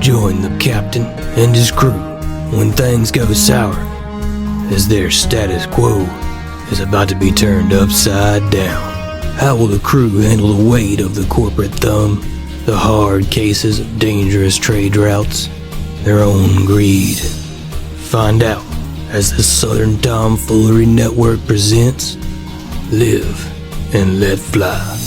join the captain and his crew when things go sour, as their status quo is about to be turned upside down. How will the crew handle the weight of the corporate thumb, the hard cases of dangerous trade routes, their own greed? Find out as the Southern Tomfoolery Network presents Live and Let Fly.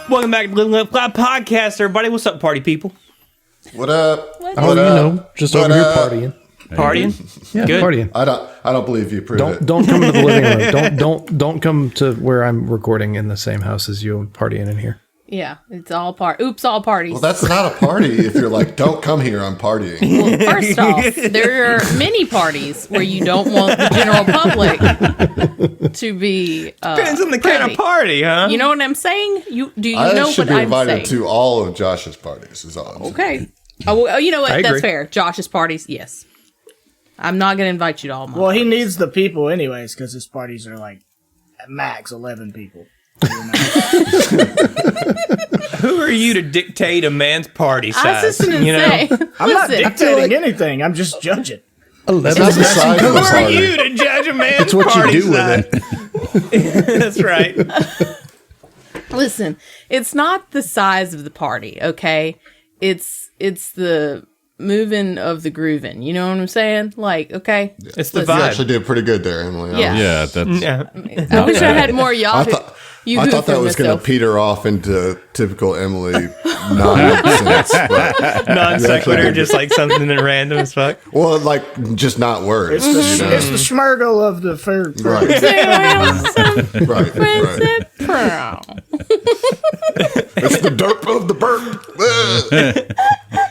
Welcome back to Living Up Cloud Podcast, everybody. What's up, party people? What up? Just over here partying. Partying? Yeah, good. partying. I don't believe you prove it. Don't come to the living room. Don't come to where I'm recording in the same house as you partying in here. Yeah, it's all Oops, all parties. Well, that's not a party if you're like, don't come here, I'm partying. Well, first off, there are many parties where you don't want the general public to be Depends on the kind of party, huh? You know what I'm saying? Do you I know should what be I'm invited saying? to all of Josh's parties. Is all. Okay. Oh, well, you know what? I That's agree. fair. Josh's parties, yes. I'm not going to invite you to all my Well, he parties. needs the people anyways, because his parties are like at max 11 people. Who are you to dictate a man's party size? I was just going to say. I'm not listen, dictating anything. I'm just judging. 11. That's the size of Who the are party. you to judge a man's That's what party you do size? with it. That's right. listen, it's not the size of the party, okay? It's the moving of the grooving. You know what I'm saying? Like, okay? It's the Listen. You vibe. actually did pretty good there, Emily. Yeah. Yeah, that's Yeah. I wish I had more y'all. I thought that was going to peter off into typical Emily nonsense. But Non sequitur, just like something random as fuck. well, like just not words. It's the, you know? it's the schmurgle of the food. Right. Right. It's the derp of the burp.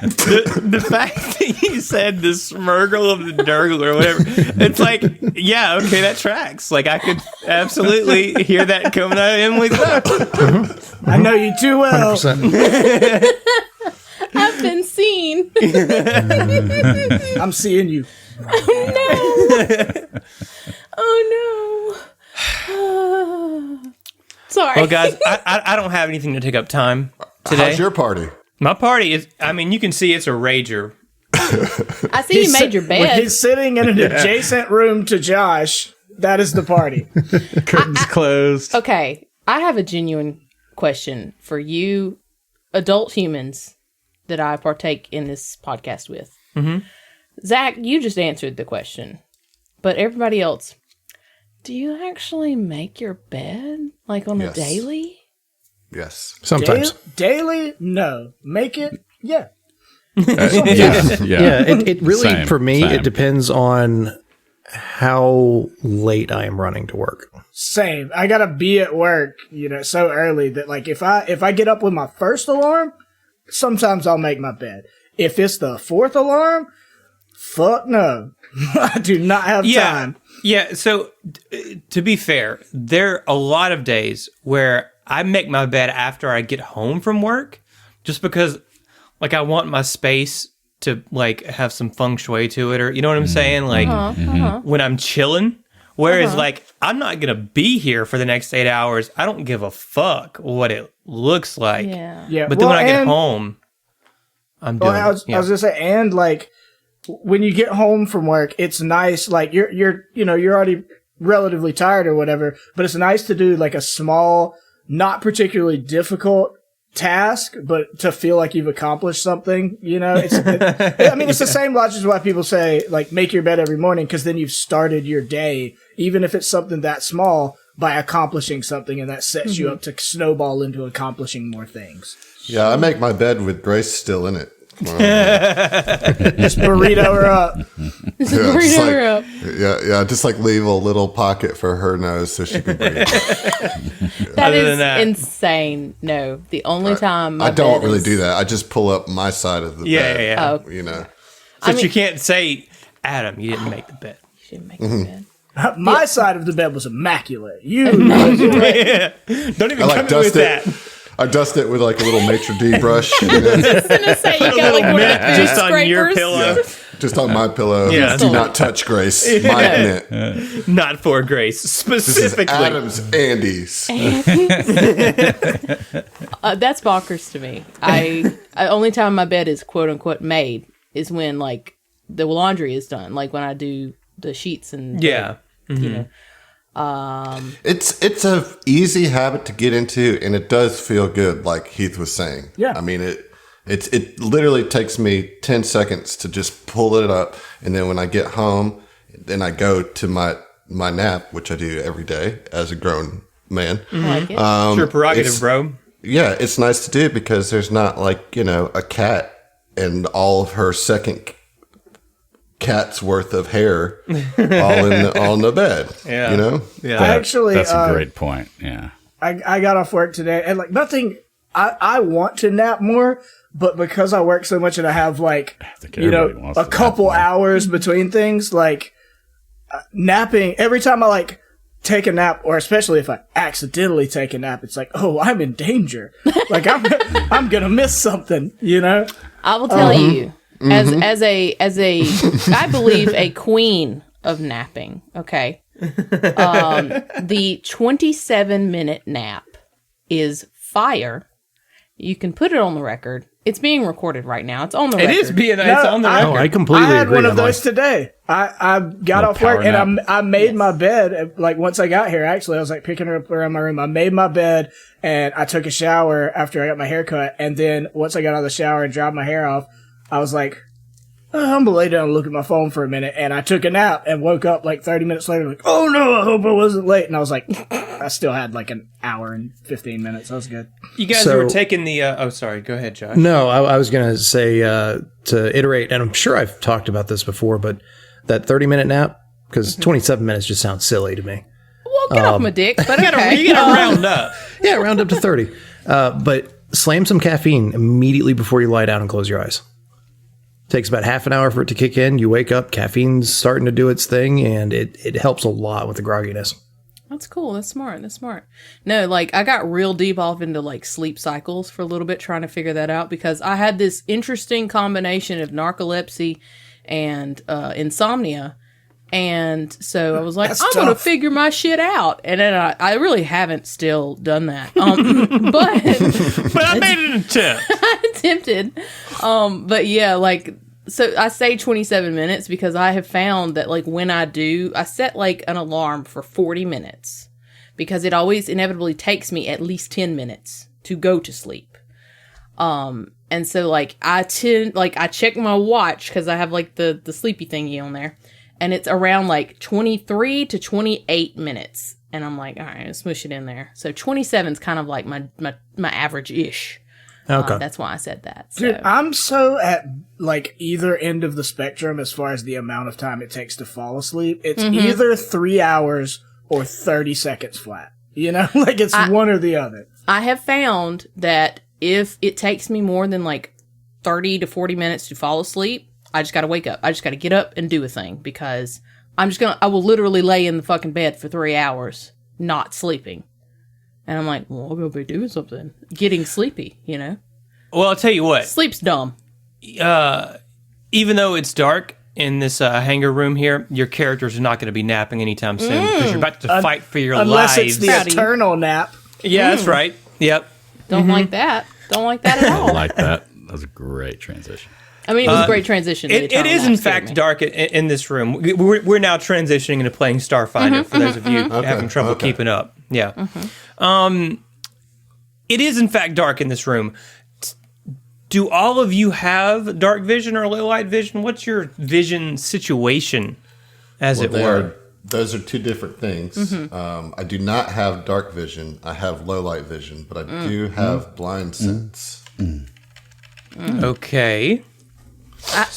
The fact that you said the smurgle of the durgle or whatever, it's like, yeah, okay, that tracks. Like, I could absolutely hear that coming out of Emily's mouth. I know you too well. 100%. I've been seen. I'm seeing you. Oh no. Sorry. Well, guys, I don't have anything to take up time today. How's your party? My party is, I mean, you can see it's a rager. I see you made your When bed. he's sitting in an adjacent room to Josh, that is the party. Curtains closed. Okay, I have a genuine question for you adult humans that I partake in this podcast with. Mm-hmm. Zach, you just answered the question. But everybody else, do you actually make your bed? Like on a Yes. daily? Yes. Sometimes. Daily? No. Make it? Yeah. Yeah, it really, Same, for me, same. it depends on how late I am running to work. Same. I gotta be at work, so early that like if I get up with my first alarm, sometimes I'll make my bed. If it's the fourth alarm, fuck no. I do not have time. Yeah, so to be fair, there are a lot of days where I make my bed after I get home from work just because, like, I want my space to, like, have some feng shui to it, or, you know what I'm saying? Like, when I'm chilling. Whereas, like, I'm not going to be here for the next 8 hours. I don't give a fuck what it looks like. Yeah. But then when I get home, I'm doing I was gonna say, and like when you get home from work, it's nice. Like you're already relatively tired or whatever, but it's nice to do like a small, not particularly difficult task, but to feel like you've accomplished something. It's the same logic as why people say like make your bed every morning, because then you've started your day, even if it's something that small, by accomplishing something, and that sets you up to snowball into accomplishing more things. Yeah, I make my bed with Grace still in it. Just burrito her up. Just breathe her up. Yeah, just like leave a little pocket for her nose so she can breathe. That is insane. No, the only time I don't really do that. I just pull up my side of the bed. Yeah. Oh. You know. So you can't say, Adam, you didn't make the bed. You didn't make the bed. My side of the bed was immaculate. You Don't even come in with that. I dust it with like a little maitre d' brush. You know? I was gonna say you got like one of the Just on your pillow. Yeah, just on my pillow. Yeah. Do not touch Grace. My mint. Not for Grace, This is specifically. Adam's Andes. That's bonkers to me. I only time my bed is quote unquote made is when like the laundry is done, like when I do the sheets and Yeah. you know. It's a easy habit to get into, and it does feel good, like Heath was saying. Yeah. I mean, it literally takes me 10 seconds to just pull it up, and then when I get home, then I go to my nap, which I do every day as a grown man. I like it. It's your prerogative, bro. Yeah, it's nice to do because there's not like, a cat and all of her second cat's worth of hair all in the bed. Yeah. You know? Yeah. Actually, That's a great point. Yeah. I got off work today and like nothing. I want to nap more, but because I work so much and I have like think everybody wants a to couple nap more. hours between things, like napping. Every time I like take a nap, or especially if I accidentally take a nap, it's like, oh, I'm in danger. Like I'm gonna miss something. I will tell you, as a I believe a queen of napping. Okay, the 27-minute nap is fire. You can put it on the record. It's being recorded right now. It's on the record. It is being it's on the I- record. I completely I had agree. one of Emily. those today. I got No off work power and nap. I made my bed. Like once I got here, actually, I was like picking her up around my room. I made my bed and I took a shower after I got my hair cut. And then once I got out of the shower and dried my hair off, I was like, oh, I'm gonna lay down and look at my phone for a minute. And I took a nap and woke up like 30 minutes later, like, oh no, I hope I wasn't late. And I was like, I still had like an hour and 15 minutes. That was good. You guys So- were taking the. Oh, sorry. Go ahead, Josh. No, I was going to say to iterate, and I'm sure I've talked about this before, but that 30-minute nap, because 27 minutes just sounds silly to me. Well, get off my dick. But You okay. gotta round up. Yeah, round up to 30. But slam some caffeine immediately before you lie down and close your eyes. Takes about half an hour for it to kick in. You wake up, caffeine's starting to do its thing, and it helps a lot with the grogginess. That's cool. That's smart. No, like I got real deep off into like sleep cycles for a little bit trying to figure that out because I had this interesting combination of narcolepsy and insomnia. And so I was like, That's I'm going to tough. figure my shit out. And then I really haven't still done that. But But I made an attempt. I attempted. But yeah, like, so I say 27 minutes because I have found that like when I do, I set like an alarm for 40 minutes because it always inevitably takes me at least 10 minutes to go to sleep. And so like I check my watch because I have like the sleepy thingy on there and it's around like 23 to 28 minutes. And I'm like, all right, let's smush it in there. So 27 is kind of like my average-ish. Okay. That's why I said that. So. Dude, I'm so at like either end of the spectrum as far as the amount of time it takes to fall asleep. It's either 3 hours or 30 seconds flat. Like it's one or the other. I have found that if it takes me more than like 30 to 40 minutes to fall asleep, I just got to wake up. I just got to get up and do a thing because I will literally lay in the fucking bed for 3 hours not sleeping. And I'm like, well, I'll go be doing something. Getting sleepy, Well, I'll tell you what. Sleep's dumb. Even though it's dark in this hangar room here, your characters are not going to be napping anytime soon because you're about to fight for your Unless lives. it's the Proud of you. eternal nap. Yeah, that's right. Yep. Don't like that. Don't like that at I all. like that. That was a great transition. I mean, it was a great transition. The It eternal is, nap in scared fact, me. dark in this room. We're now transitioning into playing Starfinder for those of you having trouble okay. keeping up. Yeah. It is, in fact, dark in this room. Do all of you have dark vision or low light vision? What's your vision situation, as it were? Those are two different things. I do not have dark vision. I have low light vision, but I do have blind sense. Okay.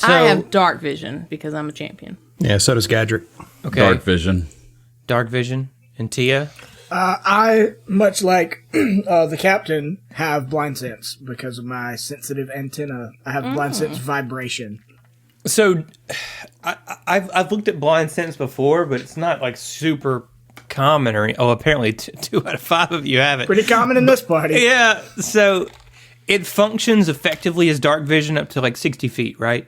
I have dark vision because I'm a champion. Yeah, so does Gadrick. Okay. Dark vision. And Tia? I, much like the captain, have blind sense because of my sensitive antenna. I have blind sense vibration. So, I've looked at blind sense before, but it's not like super common or apparently 2 out of 5 of you have it. Pretty common in this party. Yeah, so it functions effectively as dark vision up to like 60 feet, right?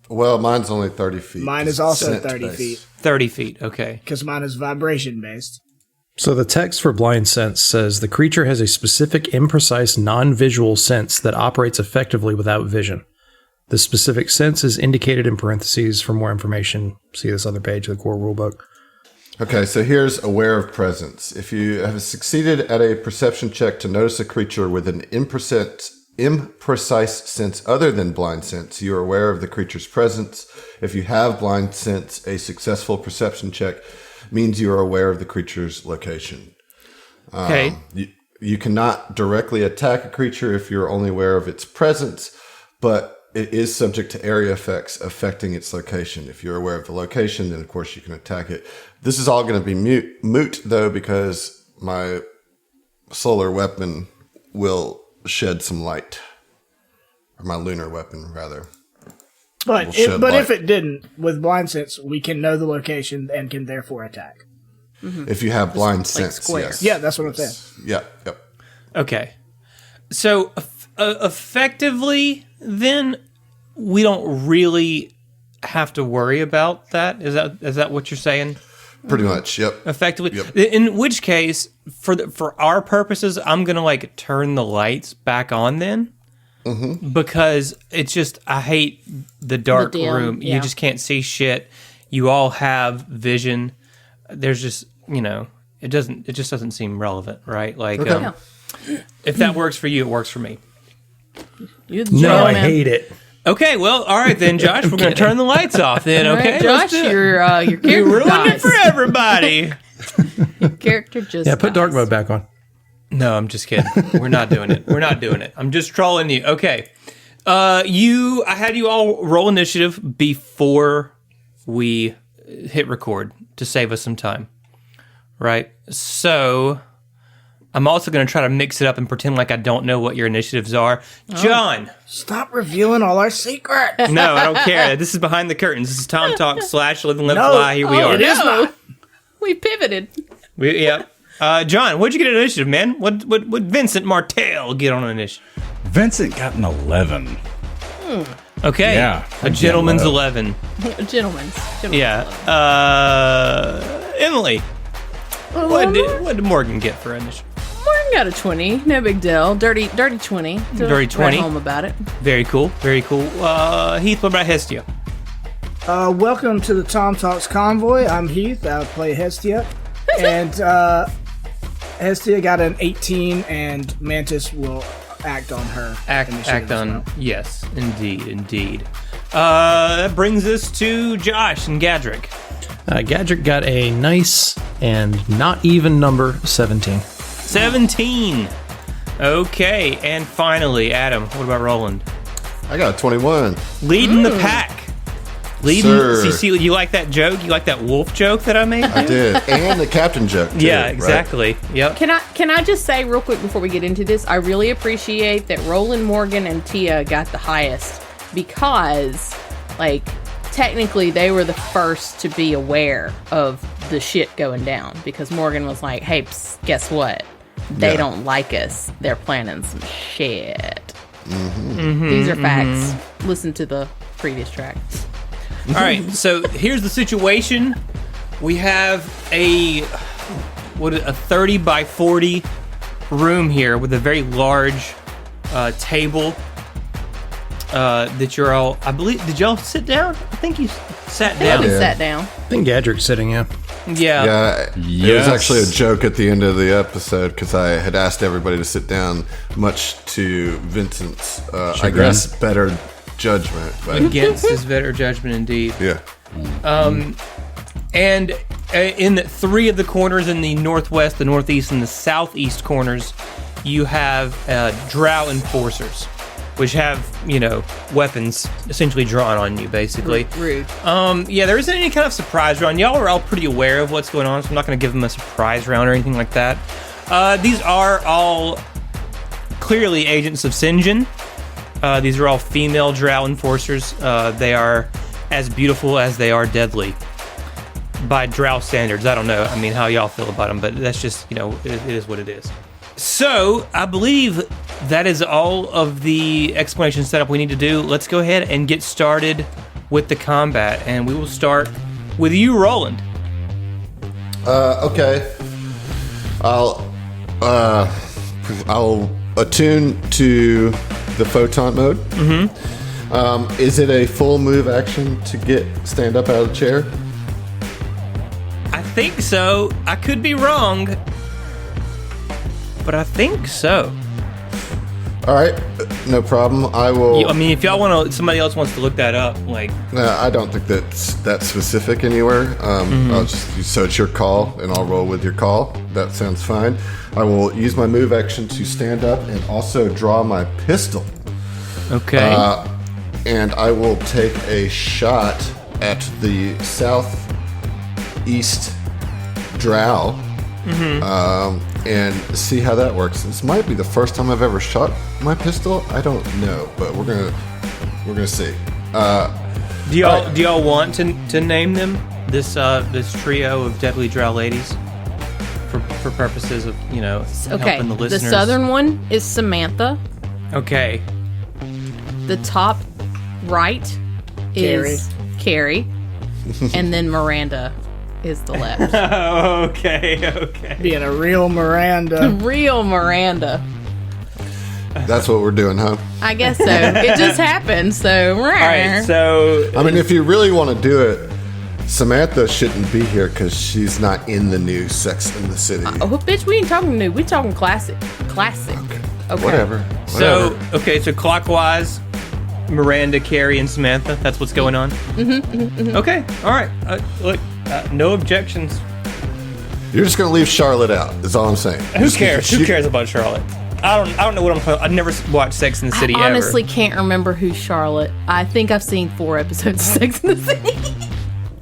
Well, mine's only 30 feet. Mine is also Scent 30 based. feet 30 feet, okay. because mine is vibration based. So the text for blind sense says the creature has a specific, imprecise, non-visual sense that operates effectively without vision. The specific sense is indicated in parentheses. For more information, see this other page of the core rulebook. Okay, so here's aware of presence. If you have succeeded at a perception check to notice a creature with an imprecise sense other than blind sense, you are aware of the creature's presence. If you have blind sense, a successful perception check means you are aware of the creature's location. Okay. You cannot directly attack a creature if you're only aware of its presence, but it is subject to area effects affecting its location. If you're aware of the location, then of course you can attack it. This is all going to be moot, though, because my solar weapon will shed some light. Or my lunar weapon, rather. But Will shed if light. it didn't, with blind sense, we can know the location and can therefore attack. If you have blind sense, square. yes. Yeah, that's what I'm saying. Yep. Okay. So, effectively, then, we don't really have to worry about that? Is that what you're saying? Pretty much, yep. Effectively? Yep. In which case, for our purposes, I'm going to, like, turn the lights back on then. Mm-hmm. Because it's just, I hate the dark The dim, room. yeah. You just can't see shit. You all have vision. There's just, it just doesn't seem relevant, right? Like, Okay. if that works for you, it works for me. You're the No, I gentleman. hate it. Okay, well, all right then, Josh. We're going to turn the lights off then, All okay? right, Let's Josh, do it. your You character ruined it dies. for everybody. Character just Yeah, put dark dies. mode back on. No, I'm just kidding. We're not doing it. We're not doing it. I'm just trolling you. Okay. I had you all roll initiative before we hit record to save us some time. Right? So, I'm also going to try to mix it up and pretend like I don't know what your initiatives are. John! Stop revealing all our secrets. No, I don't care. This is behind the curtains. This is Tom Talk / Live and Let No. Fly. Here we are. It is not. We pivoted. Yeah. John, what'd you get an initiative, man? What Vincent Martell get on an initiative? Vincent got an 11. Okay. Yeah. A gentleman's Yeah, 11. Gentlemen's. Yeah. Emily, what did Morgan get for an initiative? Morgan got a 20. No big deal. Dirty 20. Dirty 20. Write home about it. Very cool. Very cool. Heath, what about Hestia? Welcome to the Tom Talks Convoy. I'm Heath. I play Hestia. And Hestia got an 18, and Mantis will act on her. Act initiative as on. well. Yes, indeed. That brings us to Josh and Gadrick. Gadget got a nice and not even number 17. 17. Okay, and finally, Adam, what about Roland? I got a 21. Leading the pack. Sir. See, you like that joke? You like that wolf joke that I made? I did. And the captain joke, too, Yeah, right? exactly. Yep. Can I just say real quick before we get into this, I really appreciate that Roland, Morgan, and Tia got the highest because, like, technically they were the first to be aware of the shit going down because Morgan was like, hey, guess what? They Yeah. don't like us. They're planning some shit. These are facts. Listen to the previous track. All right, so here's the situation. We have a 30 by 40 room here with a very large table that you're all, I believe, did y'all sit down? I think you sat They down. sat down. I think Gadrick's sitting, yeah. Yeah. Yeah, it was Yes. actually a joke at the end of the episode because I had asked everybody to sit down, much to Vincent's, I Chagrin. guess, better judgment. But Against his better judgment, indeed. yeah, And in 3 of the corners in the northwest, the northeast, and the southeast corners, you have drow enforcers. which have, weapons essentially drawn on you, basically. Rude. Yeah, there isn't any kind of surprise round. Y'all are all pretty aware of what's going on, so I'm not going to give them a surprise round or anything like that. These are all clearly agents of Sinjin. These are all female drow enforcers. They are as beautiful as they are deadly. By drow standards. I don't know. I mean, how y'all feel about them, but that's just, it is what it is. So, I believe that is all of the explanation setup we need to do. Let's go ahead and get started with the combat, and we will start with you, Roland. Okay. I'll attune to the photon mode. Mm-hmm. Is it a full move action to stand up out of the chair? I think so. I could be wrong, but I think so. All right, no problem. I will. If y'all want to, somebody else wants to look that up. I don't think that's that specific anywhere. So it's your call, and I'll roll with your call. That sounds fine. I will use my move action to stand up and also draw my pistol. Okay. And I will take a shot at the southeast drow. And see how that works. This might be the first time I've ever shot my pistol. I don't know, but we're gonna see. Do y'all want to name them this trio of deadly drow ladies for purposes of helping the listeners? The southern one is Samantha. Okay. The top right is Carrie, and then Miranda is the left. Okay. Being a real Miranda. Real Miranda. That's what we're doing, huh? I guess so. It just happened, so... All right, so... I mean, if you really want to do it, Samantha shouldn't be here because she's not in the new Sex in the City. Oh, bitch, we ain't talking new. We talking classic. Classic. Okay. Whatever. So clockwise, Miranda, Carrie, and Samantha. That's what's going on? Mm-hmm. Okay, all right. Look, no objections. You're just going to leave Charlotte out, is all I'm saying. Who cares? Who cares about Charlotte? I don't know what I'm talking about. I've never watched Sex in the City I honestly can't remember who's Charlotte. I think I've seen 4 episodes of Sex in the City.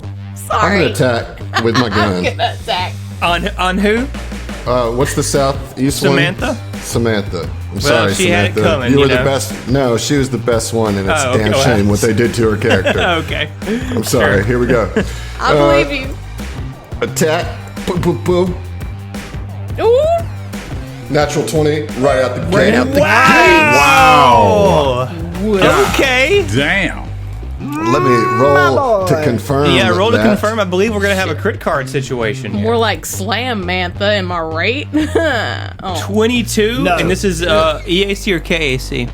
I'm Sorry. going to attack with my gun. I'm gonna attack. On who? What's the southeast Samantha? one? Samantha. I'm Well, sorry, she had it Samantha. coming, you were you know. the best. No, she was the best one, and it's Oh, a damn okay, shame well, what they did to her character. Okay. I'm sorry. Sure. Here we go. I believe you. Attack. Boom, boom, boom. Ooh. Natural 20 right out the gate. Wow. Okay. Damn. Let me roll to confirm. Yeah, roll to that. confirm. I believe we're going to have a crit card situation here. More like Slam Mantha, am I right? Oh. 22, No. and this is EAC or KAC?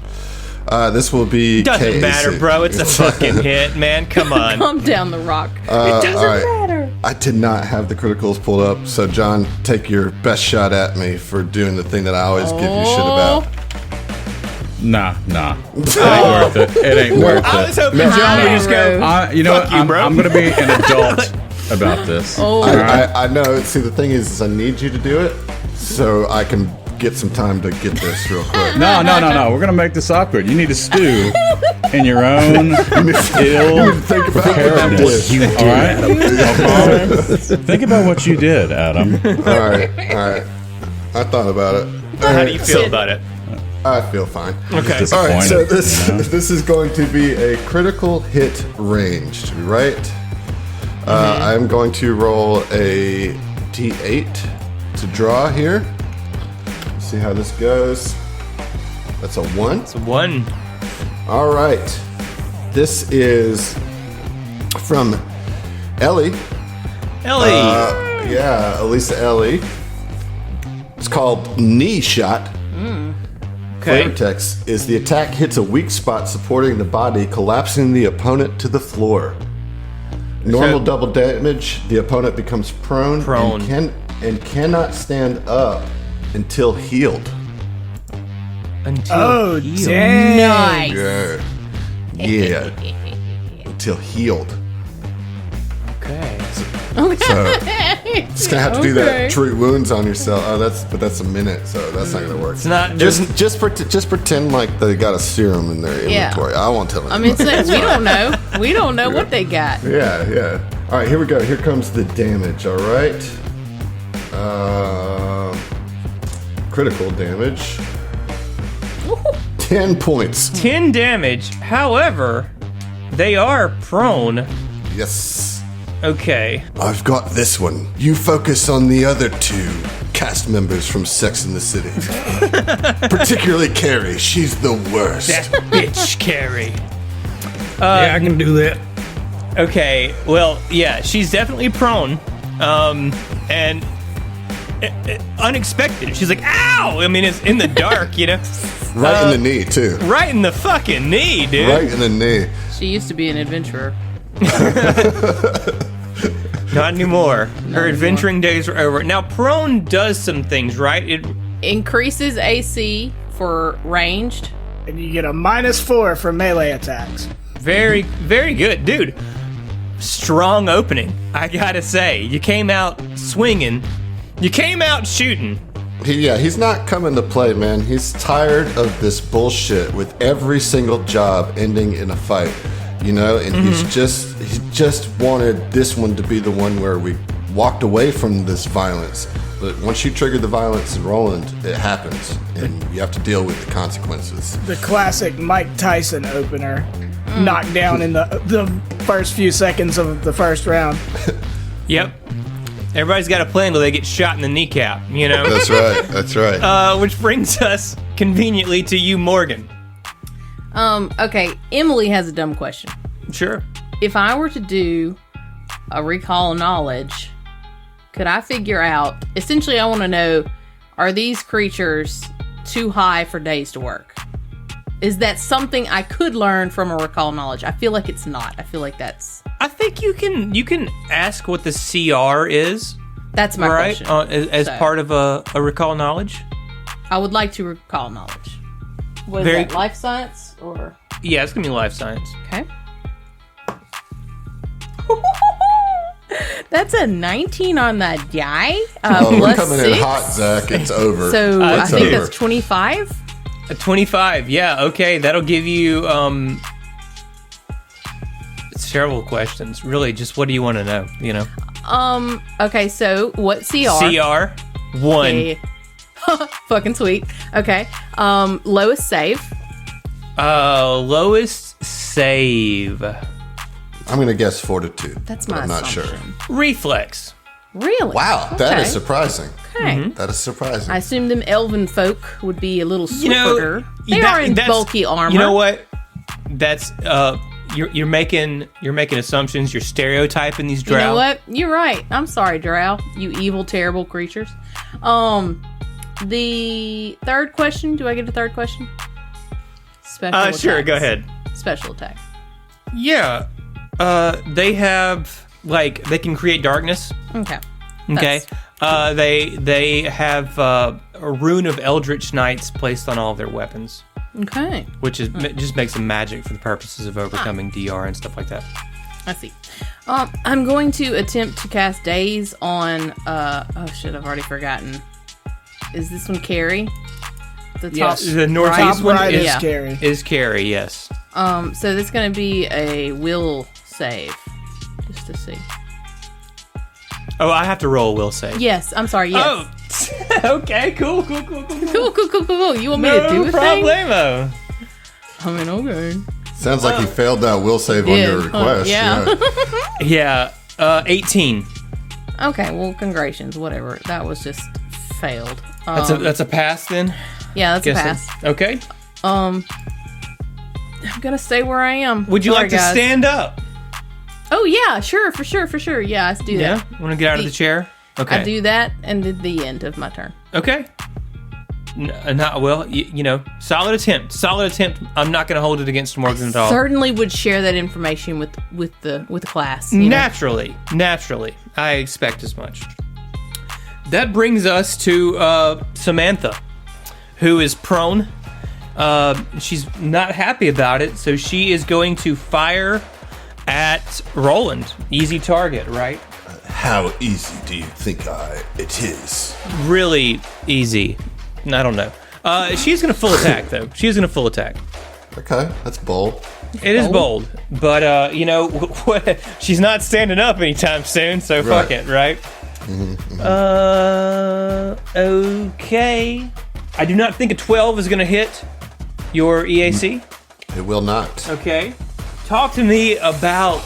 This will be Doesn't KAC. matter, bro. It's a fucking hit, man. Come on. Come down the rock. It all doesn't right. matter. I did not have the criticals pulled up, so John, take your best shot at me for doing the thing that I always give you shit about. Nah. It ain't worth it. It ain't worth I was it. hoping John would just go. You know Fuck what? you, bro. I'm going to be an adult about this. Oh. All right? I know. See, the thing is I need you to do it so I can get some time to get this real quick. No. We're going to make this awkward. You need to stew in your own ill Think about preparedness. what you All right? Think about what you did, Adam. All right. I thought about it. How do you feel about it? I feel fine. Okay. All right, so this You know? this is going to be a critical hit ranged, right? I'm going to roll a d8 to draw here. Let's see how this goes. That's a 1. It's a 1. All right. This is from Ellie. Ellie. Yeah, Elisa Ellie. It's called Knee Shot. Okay. Flavor text is the attack hits a weak spot supporting the body, collapsing the opponent to the floor. Normal So- double damage, the opponent becomes prone. And cannot stand up until healed. Until Dang. Nice. Yeah. Until healed. Okay. Okay. So just gonna have to do that. Treat wounds on yourself. Oh, that's a minute, so that's not gonna work. It's not Just pretend like they got a serum in their inventory. I won't tell them. I mean, we don't know. We don't know what they got. Yeah. All right, here we go. Here comes the damage. All right. Critical damage. 10 points. 10 damage. However, they are prone. Yes. Okay. I've got this one. You focus on the other two cast members from Sex and the City. Particularly Carrie. She's the worst. That bitch, Carrie. Yeah, I can do that. Okay, well, yeah, she's definitely prone. And unexpected. She's like, ow! I mean, it's in the dark, you know? Right in the knee, too. Right in the fucking knee, dude. Right in the knee. She used to be an adventurer. Not anymore. Her adventuring days are over. Now, prone does some things, right? It Increases AC for ranged. And you get a -4 for melee attacks. very, very good, dude. Strong opening, I gotta say. You came out swinging. You came out shooting. He's not coming to play, man. He's tired of this bullshit with every single job ending in a fight, you know. And he just wanted this one to be the one where we walked away from this violence. But once you trigger the violence in Roland, it happens, and you have to deal with the consequences. The classic Mike Tyson opener, knocked down in the first few seconds of the first round. Yep. Everybody's got a plan until they get shot in the kneecap, you know? That's right. That's right. Which brings us conveniently to you, Morgan. Okay, Emily has a dumb question. Sure. If I were to do a recall knowledge, could I figure out, essentially I want to know, are these creatures too high for days to work? Is that something I could learn from a recall knowledge? I feel like it's not. I feel like that's... I think you can ask what the CR is, That's my right? question. As So, part of a recall knowledge. I would like to recall knowledge. What is Very- that, life science or... Yeah, it's gonna be life science. Okay. That's a 19 on that die. We're Plus coming 6. in hot, Zach. It's over. So I It's think over. that's 25. A 25. Yeah. Okay, that'll give you. It's terrible questions. Really, just what do you want to know? You know. Okay, so what CR? CR 1. Yeah. Fucking sweet. Okay. Lowest save. Lowest save. I'm going to guess Fortitude. That's but my I'm not sure. assumption. Reflex. Really? Wow, that Okay. is surprising. Okay. That is surprising. I assume them elven folk would be a little You know, swifter. They are in that's- bulky armor. You know what? That's you're making assumptions. You're stereotyping these drow. You know what? You're right. I'm sorry, drow. You evil, terrible creatures. The third question. Do I get a third question? Special Sure. attacks. Go ahead. Special attack. Yeah. They have they can create darkness. Okay. Okay. That's- They have a rune of Eldritch Knights placed on all of their weapons, Okay. which is just makes them magic for the purposes of overcoming DR and stuff like that. I see. I'm going to attempt to cast Daze on. Oh shit! I've already forgotten. Is this one Carrie? The top. Yes. The northeast Top one right is, is Yeah. scary. is Carrie. Yes. So this is going to be a will save, just to see. Oh, I have to roll a will save. Yes, I'm sorry. Yes. Oh. Okay. Cool. Cool. You want me to do No a thing? problemo. I mean, okay. Sounds like he failed that will save on your Did. request. Yeah. Yeah. 18. Okay. Well, congratulations. Whatever. That was just failed. That's a pass then. Yeah, that's Guessing. a pass. Okay. I'm gonna stay where I am. Would you Sorry, like to guys. stand up? Oh yeah, sure, for sure. Yeah, let's do Yeah. that. Want to get out of the chair? Okay. I do that, and at the end of my turn. Okay. Not well. You know, solid attempt. I'm not going to hold it against Morgan at all. Certainly would share that information with the class. You know? Naturally, I expect as much. That brings us to Samantha, who is prone. She's not happy about it, so she is going to fire at Roland. Easy target, right? How easy do you think it is? Really easy. I don't know. She's going to full attack, though. She's going to full attack. Okay, that's bold. It is bold, but she's not standing up anytime soon, so fuck it, right? Okay. I do not think a 12 is going to hit your EAC. It will not. Okay. Talk to me about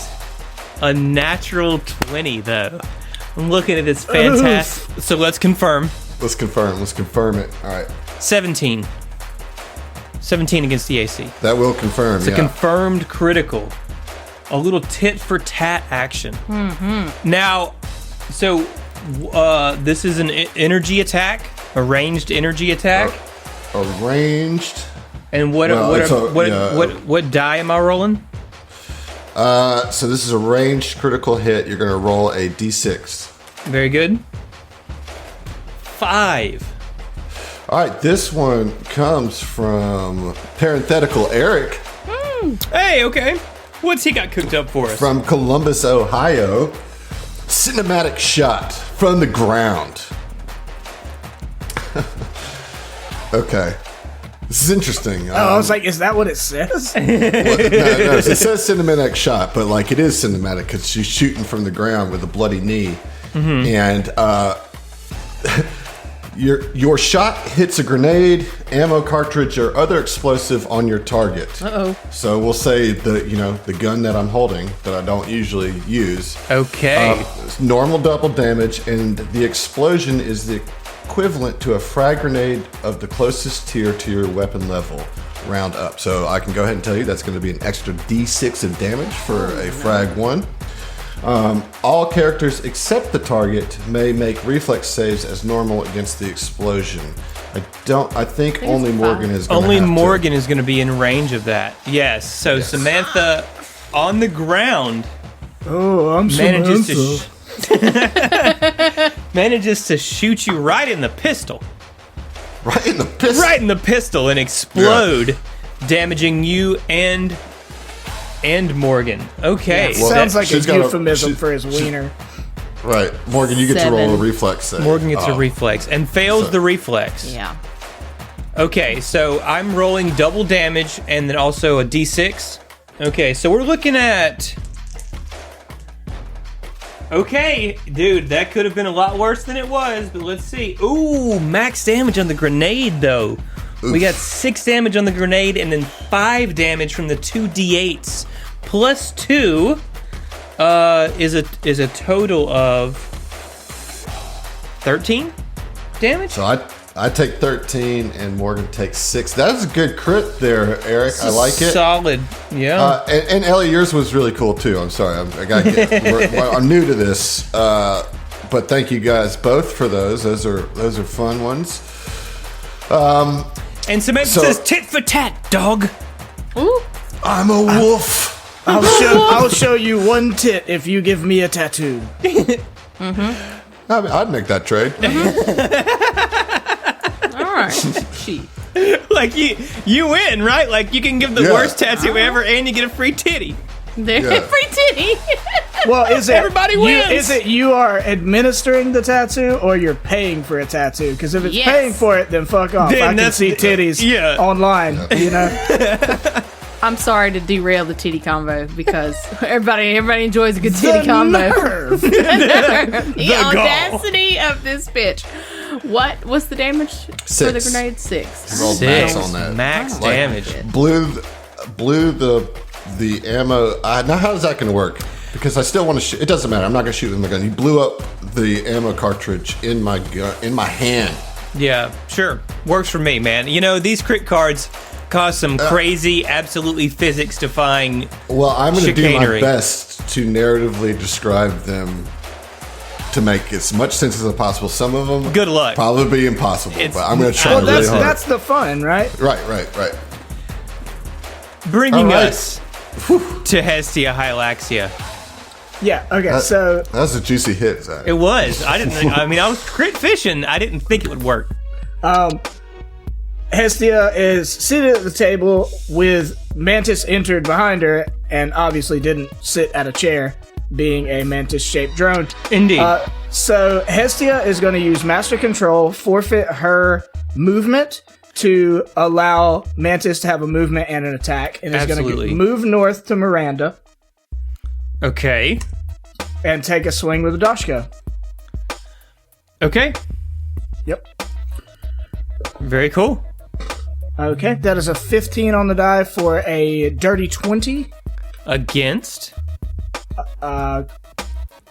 a natural 20, though. I'm looking at this fantastic. So let's confirm. Let's confirm it. All right. 17. 17 against the AC. That will confirm, It's a confirmed critical. A little tit for tat action. Now, so this is an energy attack, a ranged energy attack. Arranged. And what die am I rolling? So this is a ranged critical hit. You're going to roll a d6. Very good. 5. All right, this one comes from parenthetical Eric Hey, okay. What's he got cooked up for us? from Columbus, Ohio. Cinematic shot from the ground. Okay. This is interesting. I was like, is that what it says? No, it says cinematic shot, but like it is cinematic because she's shooting from the ground with a bloody knee, and your shot hits a grenade, ammo cartridge, or other explosive on your target. So we'll say the gun that I'm holding that I don't usually use. Okay. Normal double damage, and the explosion is the equivalent to a frag grenade of the closest tier to your weapon level, round up. So I can go ahead and tell you that's going to be an extra D6 of damage for a frag 1. All characters except the target may make reflex saves as normal against the explosion. I think only Morgan is going to Only Morgan is going to be in range of that. Yes. So Yes. Samantha on the ground Oh, I'm manages Samantha. manages to shoot you right in the pistol. Right in the pistol. Right in the pistol and explode, damaging you and Morgan. Okay. Well, Sounds like a she's got a- euphemism she- for his wiener. Right. Morgan, you get to roll a 7. reflex save. Morgan gets a reflex and fails the reflex. Yeah. Okay, so I'm rolling double damage and then also a d6. Okay, so we're looking at... Okay, dude, that could have been a lot worse than it was, but let's see. Ooh, max damage on the grenade, though. We got 6 damage on the grenade and then 5 damage from the 2 d8s. Plus 2 is a total of 13 damage? So I take 13 and Morgan takes 6. That is a good crit there, Eric. I like it. Solid, yeah. And Ellie, yours was really cool too. I'm sorry, I'm new to this, but thank you guys both for those. Those are fun ones. And Samantha says, tit for tat, dog. Ooh. I'm a wolf. I'll show you one tit if you give me a tattoo. I'd make that trade. All right. She. Like, you win, right? Like, you can give the Yeah. worst tattoo ever and you get a free titty. They're Yeah. free titty. Well, is it Everybody wins. Is it you are administering the tattoo or you're paying for a tattoo? Because if it's Yes. paying for it, then fuck off. Then I can that's- see titties yeah. online. You know. I'm sorry to derail the titty combo because everybody enjoys a good titty The combo. nerve. The audacity of this bitch. What's the damage for the 6. grenade? 6. Rolled max on that. Max Like, damage. Blew the ammo. Now how is that going to work? Because I still want to shoot. It doesn't matter. I'm not going to shoot with my gun. You blew up the ammo cartridge in my gun, in my hand. Yeah, sure. Works for me, man. You know, these crit cards cause some crazy, absolutely physics-defying Well, I'm going to do my chicanery. best to narratively describe them to make as much sense as possible. Some of them, Good luck. probably impossible, It's- but I'm going to try Well, really hard. that's the fun, right? Right. Bringing All right. us to Hestia Hylaxia. Yeah. Okay. So That was a juicy hit, Zach. It was. I was crit fishing. I didn't think it would work. Hestia is seated at the table with Mantis entered behind her and obviously didn't sit at a chair. being a mantis-shaped drone. Indeed. So Hestia is going to use Master Control, forfeit her movement to allow Mantis to have a movement and an attack, and is going to move north to Miranda. Okay. And take a swing with a Dashko. Okay. Yep. Very cool. Okay, that is a 15 on the die for a dirty 20. Against?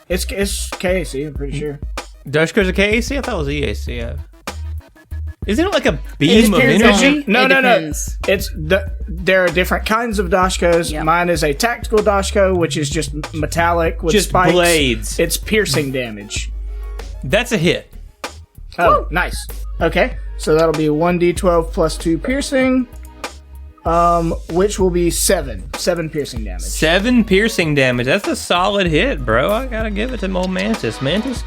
It's KAC, I'm pretty sure. Dashko's a KAC? I thought it was EAC. Yeah. Isn't it like a beam of energy? No. There are different kinds of Dashkos. Yep. Mine is a tactical Dashko, which is just metallic with Just spikes. blades. It's piercing damage. That's a hit. Oh, nice. Okay, so that'll be 1d12 plus 2 piercing, which will be 7 piercing damage. 7 piercing damage. That's a solid hit, bro. I gotta give it to old Mantis. Mantis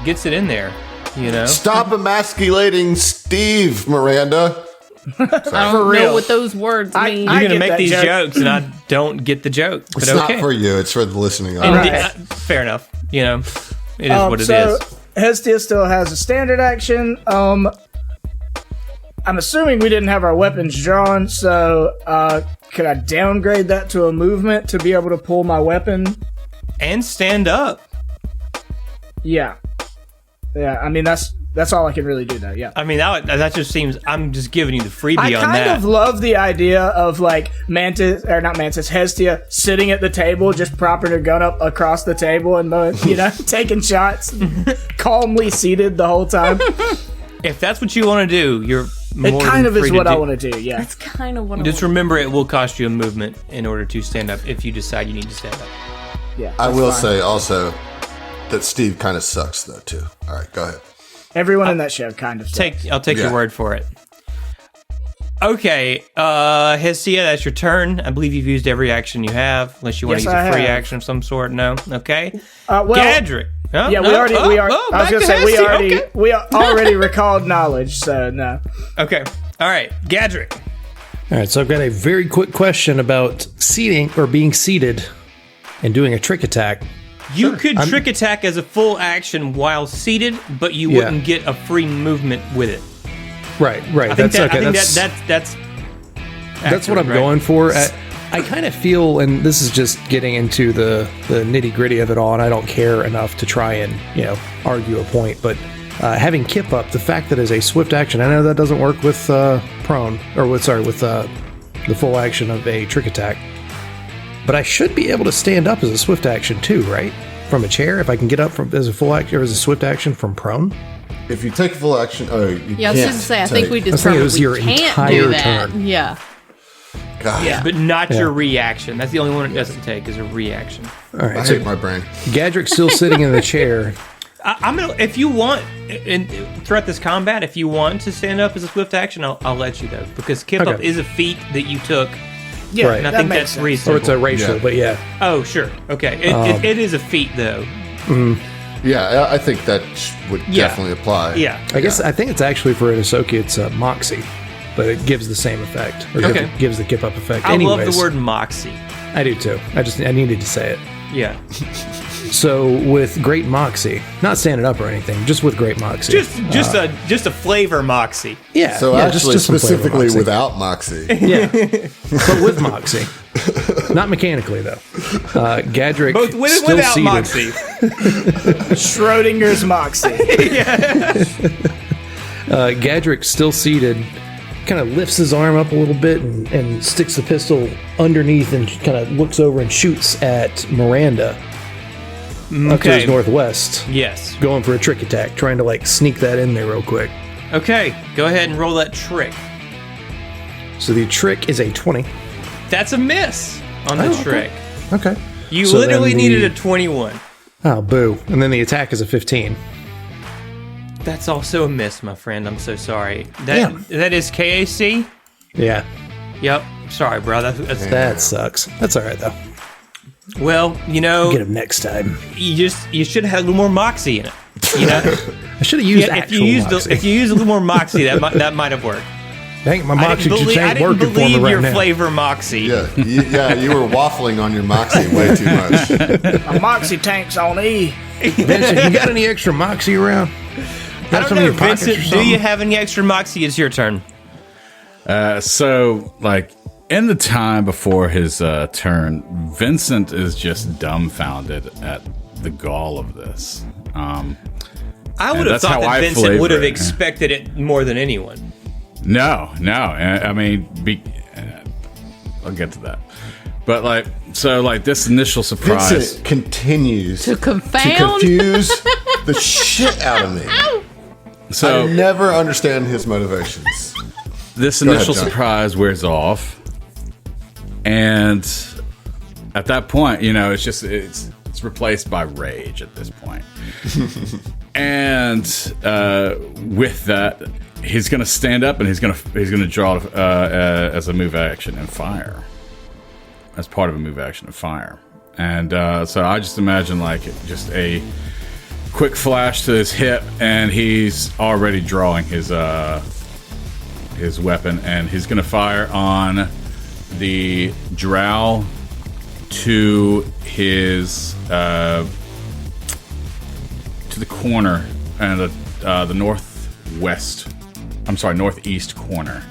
gets it in there, you know? Stop emasculating Steve, Miranda. I don't know what those words mean. You're gonna get make that these joke. jokes, and I don't get the joke. But It's okay. not for you. It's for the listening Indeed. audience. Fair enough. You know, it is what it so is. Hestia still has a standard action. I'm assuming we didn't have our weapons drawn, so could I downgrade that to a movement to be able to pull my weapon? And stand up. Yeah. I mean that's all I can really do though. Yeah. I mean, that just seems. I'm just giving you the freebie I on kind that. of love the idea of like Hestia sitting at the table, just propping her gun up across the table and taking shots, calmly seated the whole time. If that's what you want to do, you're more It kind than of is free what to I do. want to do. Yeah. That's kind of what I Just want. remember, it will cost you a movement in order to stand up if you decide you need to stand up. Yeah. I that's will fine. say also that Steve kind of sucks though too. All right, go ahead. Everyone in that show kind of sucks. I'll take Yeah. your word for it. Okay, Hestia, that's your turn. I believe you've used every action you have, unless you want Yes, to use I a free have. action of some sort. No, okay. Well, Gadrick. Oh, yeah, no. we already. I was back gonna to say Hestia. we already recalled knowledge, so no. Okay. All right, Gadrick. All right, so I've got a very quick question about seating or being seated and doing a trick attack. You could trick attack as a full action while seated, but you wouldn't get a free movement with it. Right. I think that's That's what I'm going for. I kind of feel, and this is just getting into the nitty gritty of it all, and I don't care enough to try and argue a point. But having Kip up, the fact that it's a swift action, I know that doesn't work with prone or with the full action of a trick attack. But I should be able to stand up as a swift action too, right? From a chair, if I can get up as a full action or as a swift action from prone. If you take full action, you Yeah, I was can't just to say, I think we I just think it was probably your can't entire do that. turn. Yeah. God, but not your reaction. That's the only one it doesn't take is a reaction. All right, I so hate my brain. Gadrick's still sitting in the chair. I'm gonna, if you want, and throughout this combat, if you want to stand up as a swift action, I'll let you though, because Kip up Okay. is a feat that you took, Yeah, Right. and I that think makes that's sense. reasonable. Or it's a racial, Yeah. but yeah. Oh, sure, okay. It is a feat though. Yeah, I think that would Yeah. definitely apply. Yeah. I guess I think it's actually for an Isoki, it's Moxie, but it gives the same effect. Or Okay. gives the Kip up effect. I Anyways, love the word moxie. I do too. I needed to say it. Yeah, So with Great Moxie, not standing up or anything, just with Great Moxie. just a flavor moxie. yeah. So yeah, actually, some flavor specifically Moxie. without Moxie. Yeah, but with Moxie, not mechanically though. Gadrick Both with and still without seated. moxie. Schrodinger's Moxie. Gadrick still seated, kind of lifts his arm up a little bit and sticks the pistol underneath and kind of looks over and shoots at Miranda up to his northwest, Yes. going for a trick attack, trying to like sneak that in there real quick. Okay, go ahead and roll that trick. So the trick is a 20. That's a miss on the okay. trick. Okay. You So literally then needed a 21. Oh, boo. And then the attack is a 15. That's also a miss, my friend. I'm so sorry. Damn. That is KAC? Yeah, Yep. Sorry, bro. That's that sucks. That's all right, though. well, Get him next time. you should have had a little more moxie in it. You know? I should have used Yeah, actual Moxie. if you use a little more moxie, that might have worked. Dang, my I Moxie didn't just believe, I ain't didn't working for me believe right your now. flavor Moxie. Yeah, you were waffling on your Moxie way too much. A Moxie tank's on E. Vincent, you got any extra Moxie around? I Got don't some in know, your pockets or Vincent. Do something? you have any extra Moxie? It's your turn. So, like, in the time before his turn, Vincent is just dumbfounded at the gall of this. I would And have that's thought how that I Vincent would have flavor it. expected it more than anyone. No. I mean, I'll get to that. But like this initial surprise. Vincent continues To to confound. confuse the shit out of me. So I never understand his motivations. this ahead, initial John. surprise wears off, and at that point, it's replaced by rage at this point. And with that, he's going to stand up and he's going to draw as a move action and fire, as part of a move action and fire. And so I just imagine like just a quick flash to his hip, and he's already drawing his weapon, and he's going to fire on the drow to his to the corner and the northwest. I'm sorry, northeast corner.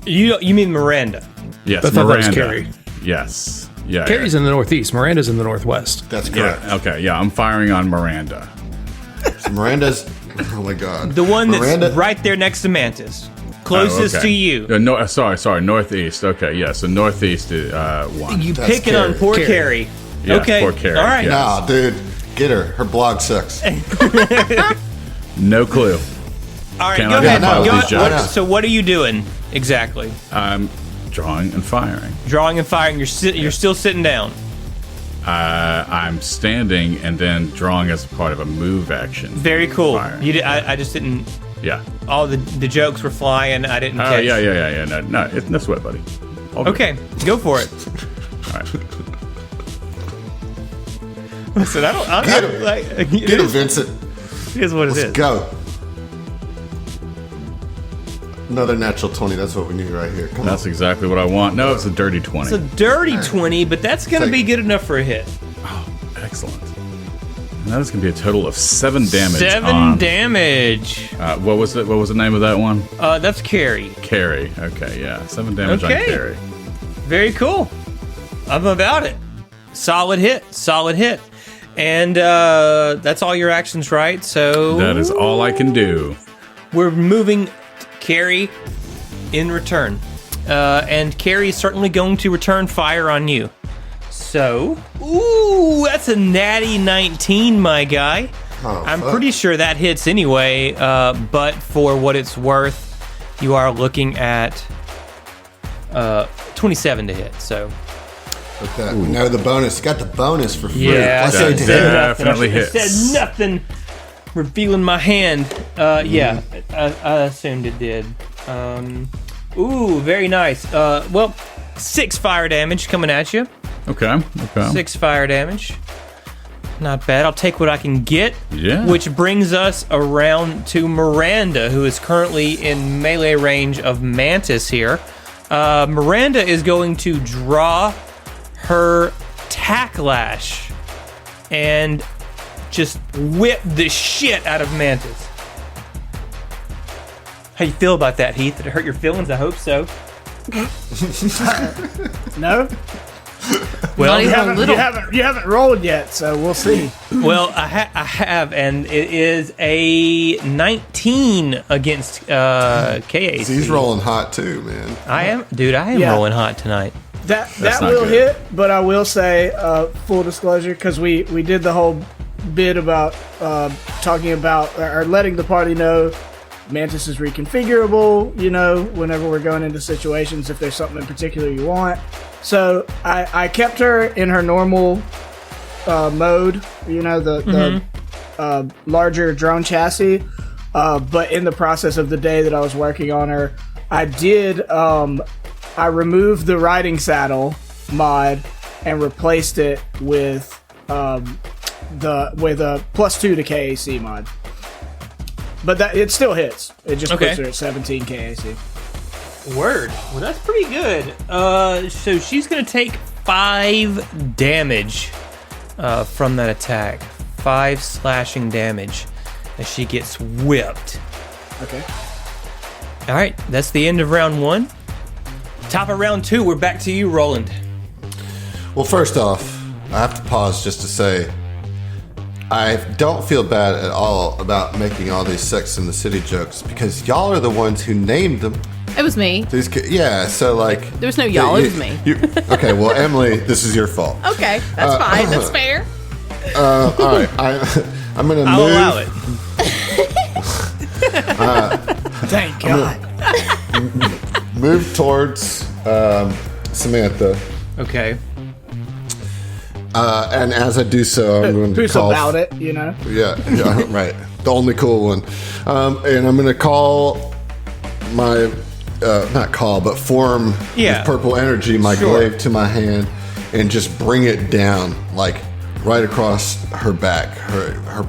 You mean Miranda? Yes, I thought that was Miranda. Carrie. Yes, yeah. Carrie's in the northeast. Miranda's in the northwest. That's correct. Yeah. Okay. Yeah, I'm firing on Miranda. So Miranda's. Oh my god. The one that's Miranda, right there next to Mantis. Closest Oh, okay. to you. No, sorry, northeast. Okay, yeah. So northeast is one. You That's picking on Carrie. poor Carrie. Carrie. Yeah, Okay. poor Carrie, All right. yeah. Nah, dude, get her. Her blog sucks. No clue. All right. Can't Go ahead. identify with Go- these jokes. so what are you doing exactly? I'm drawing and firing. Drawing and firing. You're still sitting down. I'm standing and then drawing as part of a move action. Very cool. Firing. You did, I just didn't. Yeah. All the jokes were flying. I didn't Oh, catch. yeah. No, it's no sweat, buddy. All good. Okay, go for it. All right. Listen, I don't Get him. like. It Get him, is, Vincent. it is what it Let's is. go. Another natural 20. That's what we need right here. Come That's on. exactly what I want. No, it's a dirty 20. It's a dirty 20, but that's going to Take be it. good enough for a hit. Excellent. And that is going to be a total of 7 damage. 7 damage. What was it? What was the name of that one? That's Carrie. Carrie. Okay, yeah. 7 damage Okay. on Carrie. Very cool. I'm about it. Solid hit. And that's all your actions, right? So That is all I can do. we're moving Carrie in return. And Carrie is certainly going to return fire on you. So, ooh, that's a natty 19, my guy. Oh, I'm fuck. pretty sure that hits anyway, but for what it's worth, you are looking at 27 to hit. So, With that. We know the bonus. Got the bonus for free. yeah, Plus I 8 to said hit. nothing. Definitely I should've hits. said nothing. Revealing my hand. Yeah, I assumed it did. Ooh, very nice. Well, 6 fire damage coming at you. Okay. 6 fire damage. Not bad. I'll take what I can get. Yeah. Which brings us around to Miranda, who is currently in melee range of Mantis here. Miranda is going to draw her tack lash and just whip the shit out of Mantis. How you feel about that, Heath? Did it hurt your feelings? I hope so. No, Well, Not even a little. you haven't rolled yet, so we'll see. Well, I have, and it is a 19 against KAC. He's rolling hot too, man. I am Yeah. rolling hot tonight. That That's not will good. hit, but I will say, full disclosure, because we did the whole bit about talking about or letting the party know Mantis is reconfigurable, whenever we're going into situations, if there's something in particular you want. So I kept her in her normal mode, the larger drone chassis, but in the process of the day that I was working on her, I removed the riding saddle mod and replaced it with a +2 to KAC mod. But it still hits. It just Okay. puts her at 17 KAC. Word. Well, that's pretty good. So she's gonna take 5 damage from that attack. 5 slashing damage as she gets whipped. Okay. All right, that's the end of round 1. Top of round 2, we're back to you, Roland. Well, first off, I have to pause just to say I don't feel bad at all about making all these Sex in the City jokes because y'all are the ones who named them. It was me. Yeah, so like... There was no y'all, it was me. Okay, well, Emily, this is your fault. Okay, that's fine. That's fair. All right, I'm going to move... I'll allow it. Thank God. Move towards Samantha. Okay. And as I do so, I'm going to Who's call... about it, you know? Yeah, right. The only cool one. And I'm going to call my... not call, but form with purple energy my glaive to my hand and just bring it down, like right across her back, her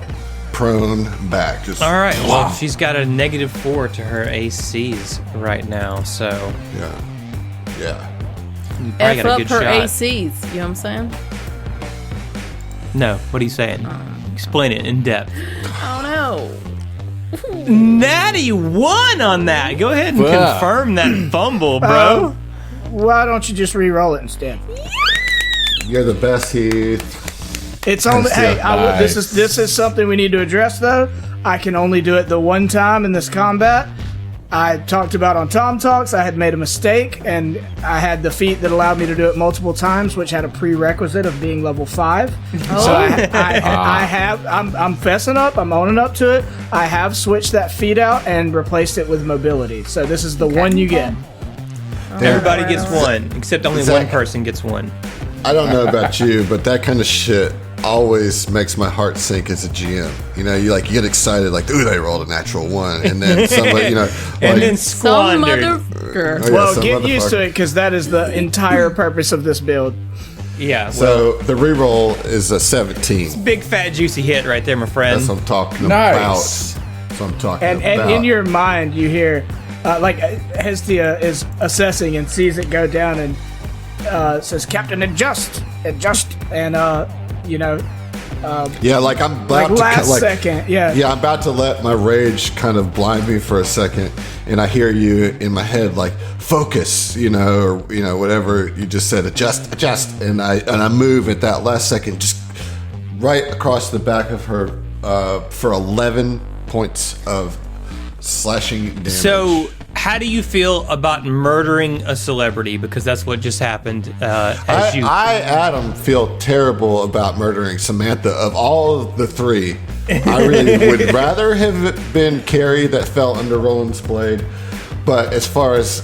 prone back. Just All right. Well, she's got a -4 to her ACs right now, so yeah. you probably got a F up good her shot. ACs. You know what I'm saying? No, what are you saying? Explain it in depth. Oh no. Natty 1 on that. Go ahead and confirm that fumble, bro. Why don't you just re-roll it instead? You're the best, Heath. It's only Nice. this is something we need to address though. I can only do it the one time in this combat. I talked about on Tom Talks, I had made a mistake and I had the feat that allowed me to do it multiple times, which had a prerequisite of being level 5. So I'm fessing up, I'm owning up to it. I have switched that feat out and replaced it with mobility. So this is the one you get. Everybody gets 1, except only Zach. 1 person gets 1. I don't know about you, but that kind of shit always makes my heart sink as a GM. You know, you get excited, like, ooh, they rolled a natural 1, and then somebody, you know, And then Some squandered. motherfucker. Oh, yeah, Well, some get used to motherfucker. it because that is the entire purpose of this build. Yeah, well, So the reroll is a 17. big fat juicy hit right there, my friend. That's what I'm talking Nice. about. That's what I'm talking And about. in your mind, you hear, Hestia is assessing and sees it go down and says, "Captain, adjust," and you know, yeah, like I'm about like to last second, yeah. I'm about to let my rage kind of blind me for a second, and I hear you in my head like focus, you know, or you know whatever you just said, adjust, and I move at that last second, just right across the back of her for 11 points of slashing damage. So, how do you feel about murdering a celebrity? Because that's what just happened. I, Adam, feel terrible about murdering Samantha. Of all of the 3, I really would rather have been Carrie that fell under Roland's blade. But as far as,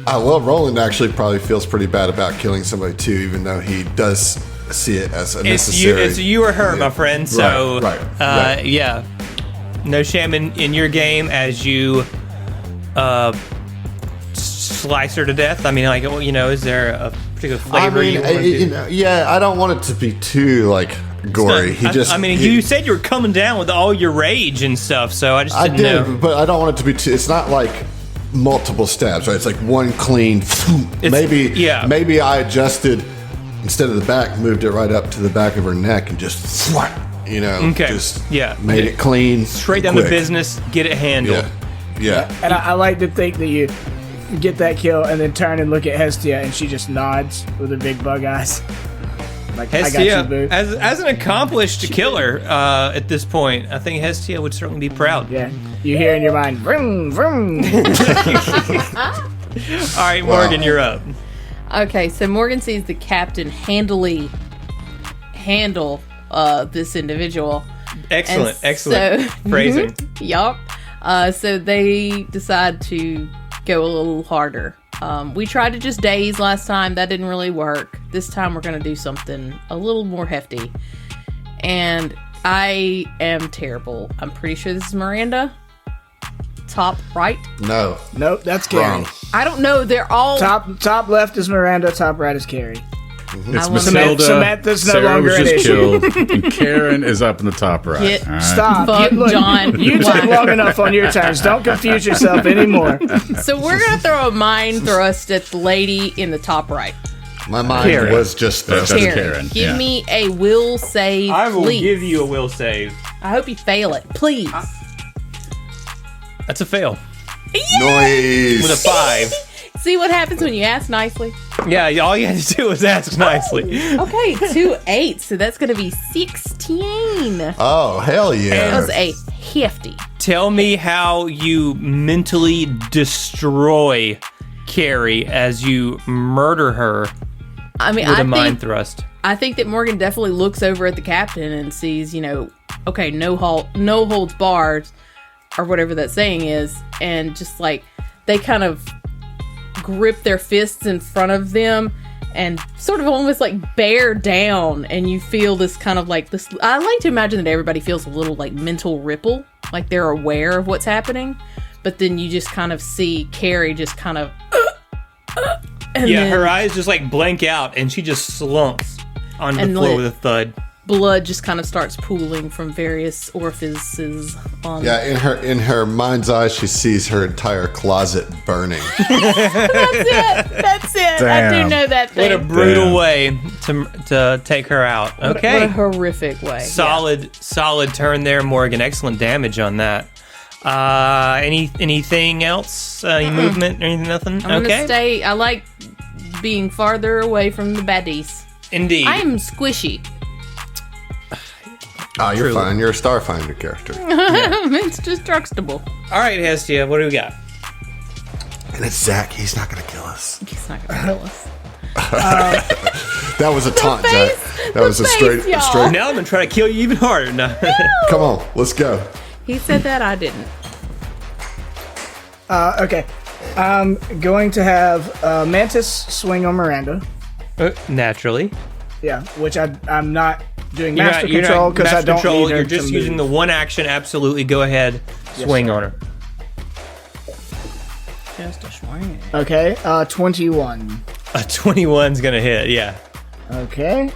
Roland actually probably feels pretty bad about killing somebody too, even though he does see it as a necessary. It's you or her, my friend. So, Right. yeah, no shame in your game as you slice her to death. I mean, like, you know, is there a particular flavor you want to do? you know, yeah, I don't want it to be too like gory. You said you were coming down with all your rage and stuff, so I just I didn't did, know. but I don't want it to be too. It's not like multiple stabs, right? It's like one clean. Maybe I adjusted instead of the back, moved it right up to the back of her neck, and just you know, just made it clean, straight down quick. the business, get it handled. Yeah. And I like to think that you get that kill and then turn and look at Hestia and she just nods with her big bug eyes. Like, Hestia, I got you, boo. as an accomplished killer at this point, I think Hestia would certainly be proud. Yeah. You hear in your mind, vroom, vroom. All right, Morgan, you're up. Okay, so Morgan sees the captain handle this individual. Excellent So, phrasing. Yup. So they decide to go a little harder. We tried to just daze last time. That didn't really work. This time we're going to do something a little more hefty. And I am terrible. I'm pretty sure this is Miranda. Top right. No. Nope, that's Carrie. Wrong. I don't know. They're all... Top left is Miranda, top right is Carrie. It's I want Matilda. Samantha's no Sarah longer was an just issue. killed, and Karen is up in the top right. Get- all right? Stop. Fuck Look, John. You Why? took long enough on your turns. Don't confuse yourself anymore. So we're gonna throw a mind thrust at the lady in the top right. My mind Karen. was just That's this. Karen. Give yeah. me a will save, I will please. give you a will save. I hope you fail it, please. That's a fail Noise. with a 5. See what happens when you ask nicely. Yeah, all you had to do was ask nicely. Okay, 2 8, so that's gonna be 16. That Oh, hell yeah. was a hefty. Tell me how you mentally destroy Carrie as you murder her I mean, with a I mind think thrust. that Morgan definitely looks over at the captain and sees, okay, no holds barred, or whatever that saying is, and just like they kind of grip their fists in front of them and sort of almost like bear down, and you feel this kind of like this. I like to imagine that everybody feels a little like mental ripple, like they're aware of what's happening, but then you just kind of see Carrie just kind of. And Yeah, then her eyes just like blank out and she just slumps onto the And floor like- with a thud. blood just kind of starts pooling from various orifices on. Yeah, in her mind's eye, she sees her entire closet burning. That's it. I do Damn. know that What a thing. brutal Damn. way to take her out. What Okay. a horrific way. Solid turn there, Morgan. Excellent damage on that. Anything else? Any movement or anything? Nothing? I'm Okay. gonna stay. I like being farther away from the baddies. Indeed. I am squishy. Oh, you're True. fine. You're a Starfinder character. It's destructible. All right, Hestia, what do we got? And it's Zach. He's not going to kill us. It's not gonna kill us. That was a taunt, face- Zach. That was a face, y'all. straight. Now I'm gonna try to kill you even harder. No. Come on, let's go. He said that, I didn't. Okay. I'm going to have Mantis swing on Miranda. Naturally. Yeah, which I'm not doing You're master not- you're not control because I master don't control, need her You're to just using the move. one action. Absolutely, go ahead, swing on her. Just a swing. Okay, 21. A 21's gonna hit. Yeah. Okay.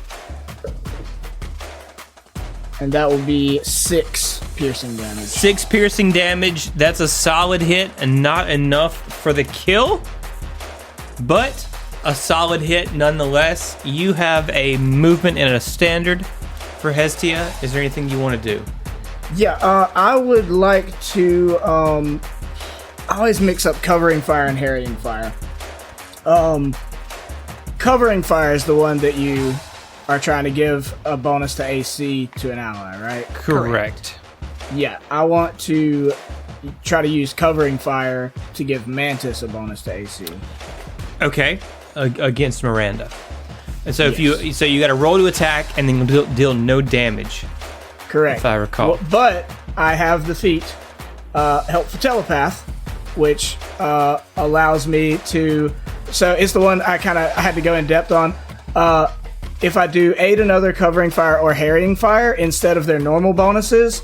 And that will be 6 piercing damage. 6 piercing damage. That's a solid hit and not enough for the kill, but a solid hit nonetheless. You have a movement and a standard for Hestia. Is there anything you want to do? Yeah, I would like to. I always mix up covering fire and harrying fire. Covering fire is the one that you are trying to give a bonus to AC to an ally, right? Correct. Yeah, I want to try to use covering fire to give Mantis a bonus to AC. Okay. Against Miranda. And so if you got to roll to attack and then deal no damage. Correct. If I recall. Well, but I have the feat, Helpful Telepath, which allows me to. So it's the one I had to go in depth on. If I do aid another covering fire or harrying fire instead of their normal bonuses,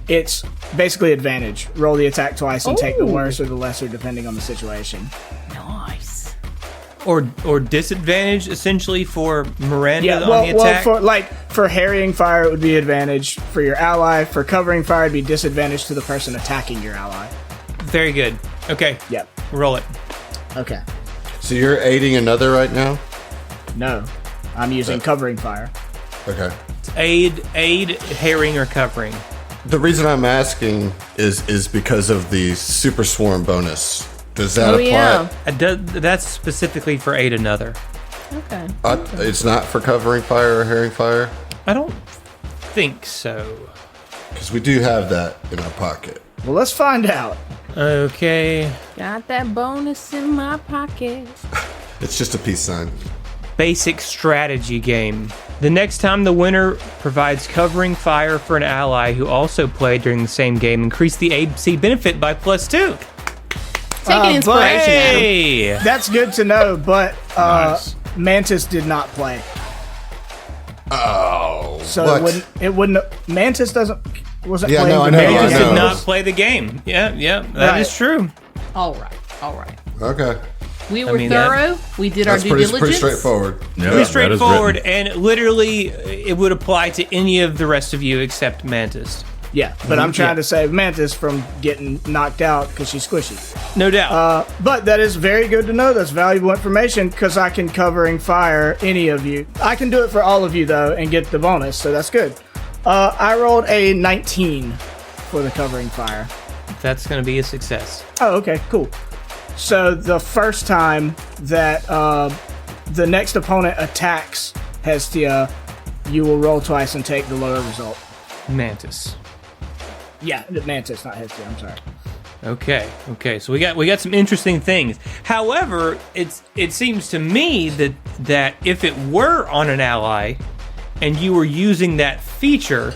it's basically advantage. Roll the attack twice and take the worse or the lesser depending on the situation. Nice. Or disadvantage essentially for Miranda Yeah, on the attack. for harrying fire it would be advantage for your ally. For covering fire it'd be disadvantage to the person attacking your ally. Very good. Okay. Yep. Roll it. Okay. So you're aiding another right now? No, I'm using covering fire. Okay. Aid, harrying, or covering. The reason I'm asking is because of the super swarm bonus. Does that apply? Yeah. That's specifically for aid another. Okay. It's not for covering fire or harrying fire? I don't think so. Because we do have that in our pocket. Well, let's find out. Okay. Got that bonus in my pocket. It's just a peace sign. Basic strategy game. The next time the winner provides covering fire for an ally who also played during the same game, increase the AC benefit by +2. Taking inspiration out of him. Hey! That's good to know, but Nice. Mantis did not play, Oh. so what? it wouldn't. Mantis wasn't Yeah, playing. no, I the know, game. I Mantis know. did not play the game. Yeah, that is Right. true. All right. Okay. We were mean, thorough. We did our That's due pretty diligence. straightforward. Yeah, Pretty that is straightforward, written. and literally, it would apply to any of the rest of you except Mantis. Yeah, but I'm trying to save Mantis from getting knocked out because she's squishy. No doubt. But that is very good to know. That's valuable information because I can covering fire any of you. I can do it for all of you, though, and get the bonus, so that's good. I rolled a 19 for the covering fire. That's going to be a success. Oh, okay, cool. So the first time that the next opponent attacks Hestia, you will roll twice and take the lower result. Mantis. Yeah, Mantis, not Hestia, I'm sorry. Okay. So we got some interesting things. However, it seems to me that if it were on an ally and you were using that feature,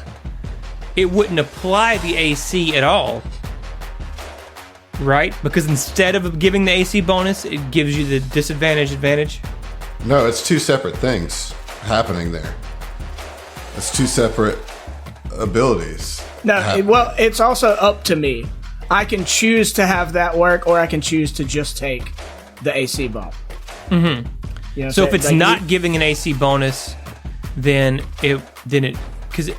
it wouldn't apply the AC at all. Right? Because instead of giving the AC bonus, it gives you the advantage. No, it's two separate things happening there. It's two separate abilities. No, well, it's also up to me. I can choose to have that work, or I can choose to just take the AC bump. Mm-hmm. You know, So if it's not giving an AC bonus, then because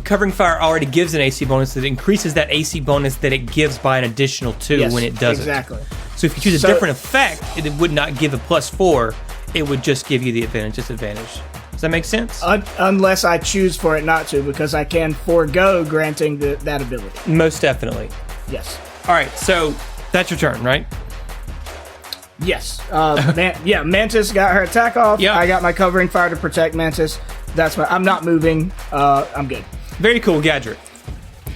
covering fire already gives an AC bonus that increases that AC bonus that it gives by an additional 2 yes, when it does exactly. it. So if you choose a different effect, it would not give a +4. It would just give you the disadvantage. Does that make sense? Unless I choose for it not to, because I can forego granting that ability. Most definitely. Yes. All right, so that's your turn, right? Yes. Mantis got her attack off. Yeah. I got my covering fire to protect Mantis. I'm not moving. I'm good. Very cool, Gadget.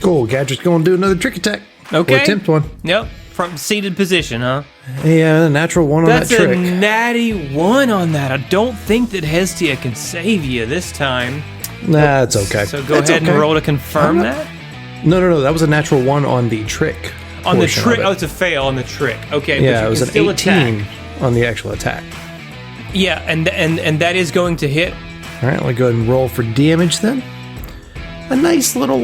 Cool. Gadget's going to do another trick attack. Okay. Or attempt one. Yep, from seated position, huh? Yeah, natural 1 on That's that a trick. natty 1 on that. I don't think that Hestia can save you this time. Nah, it's okay. So go It's ahead okay. and roll to confirm that. No. That was a natural 1 on the trick. On the portion of trick, it. oh, it's a fail on the trick. Okay, Yeah, but it you was can an still 18 attack. on the actual attack. Yeah, and that is going to hit. All right, let me go ahead and roll for damage then. A nice little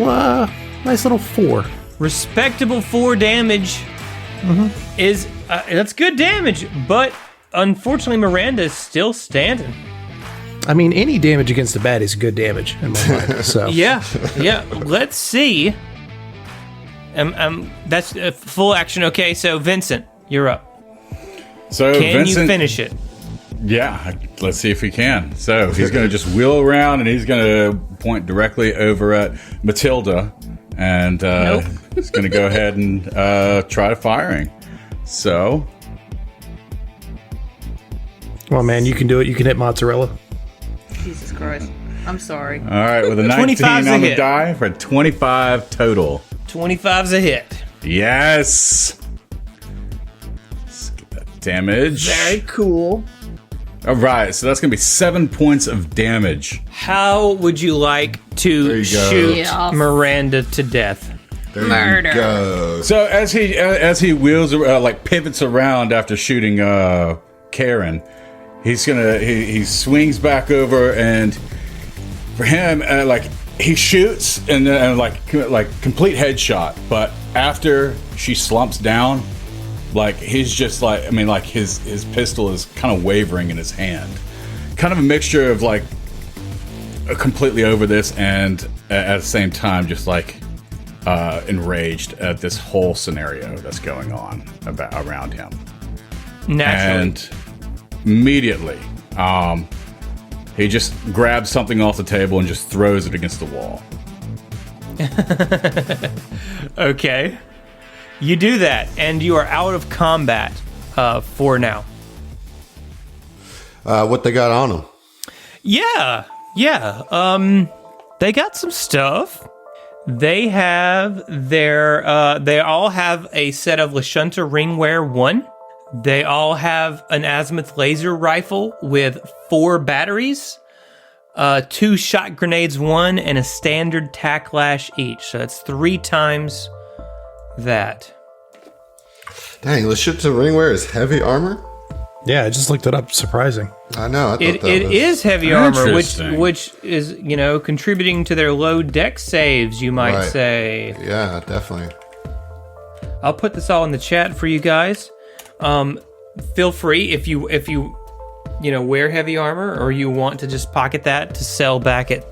4. Respectable 4 damage is that's good damage, but unfortunately Miranda is still standing. I mean, any damage against the bat is good damage in my mind. So Yeah. Let's see. That's full action. Okay, so Vincent, you're up. So Can Vincent, you finish it? Yeah, let's see if he can. So he's going to just wheel around and he's going to point directly over at Matilda, and he's going to go ahead and try firing. So, Come on, man, you can do it. You can hit mozzarella. Jesus Christ. I'm sorry. all right, with a 19 25's a on the hit. die for 25 total. 25's a hit. Yes. Let's get that damage. Very cool. All right, so that's going to be 7 points of damage. How would you like There to you go. shoot Yeah. Miranda to death? There Murder. you go. So as he wheels pivots around after shooting Karen, he swings back over, and for him he shoots and complete headshot, but after she slumps down, he's just his pistol is kind of wavering in his hand, kind of a mixture of completely over this and at the same time just enraged at this whole scenario that's going on around him. Naturally. And immediately, he just grabs something off the table and just throws it against the wall. Okay. You do that, and you are out of combat for now. What they got on them? Yeah. They got some stuff. They have they all have a set of Lashunta Ringwear 1. They all have an azimuth laser rifle with 4 batteries, 2 shot grenades 1, and a standard tacklash each. So that's 3 times that. Dang, Lashunta Ringwear is heavy armor? Yeah, I just looked it up. Surprising. I know. I thought It that was... is heavy armor, Interesting. which is contributing to their low deck saves, you might Right. say. Yeah, definitely. I'll put this all in the chat for you guys. feel free if you wear heavy armor or you want to just pocket that to sell back at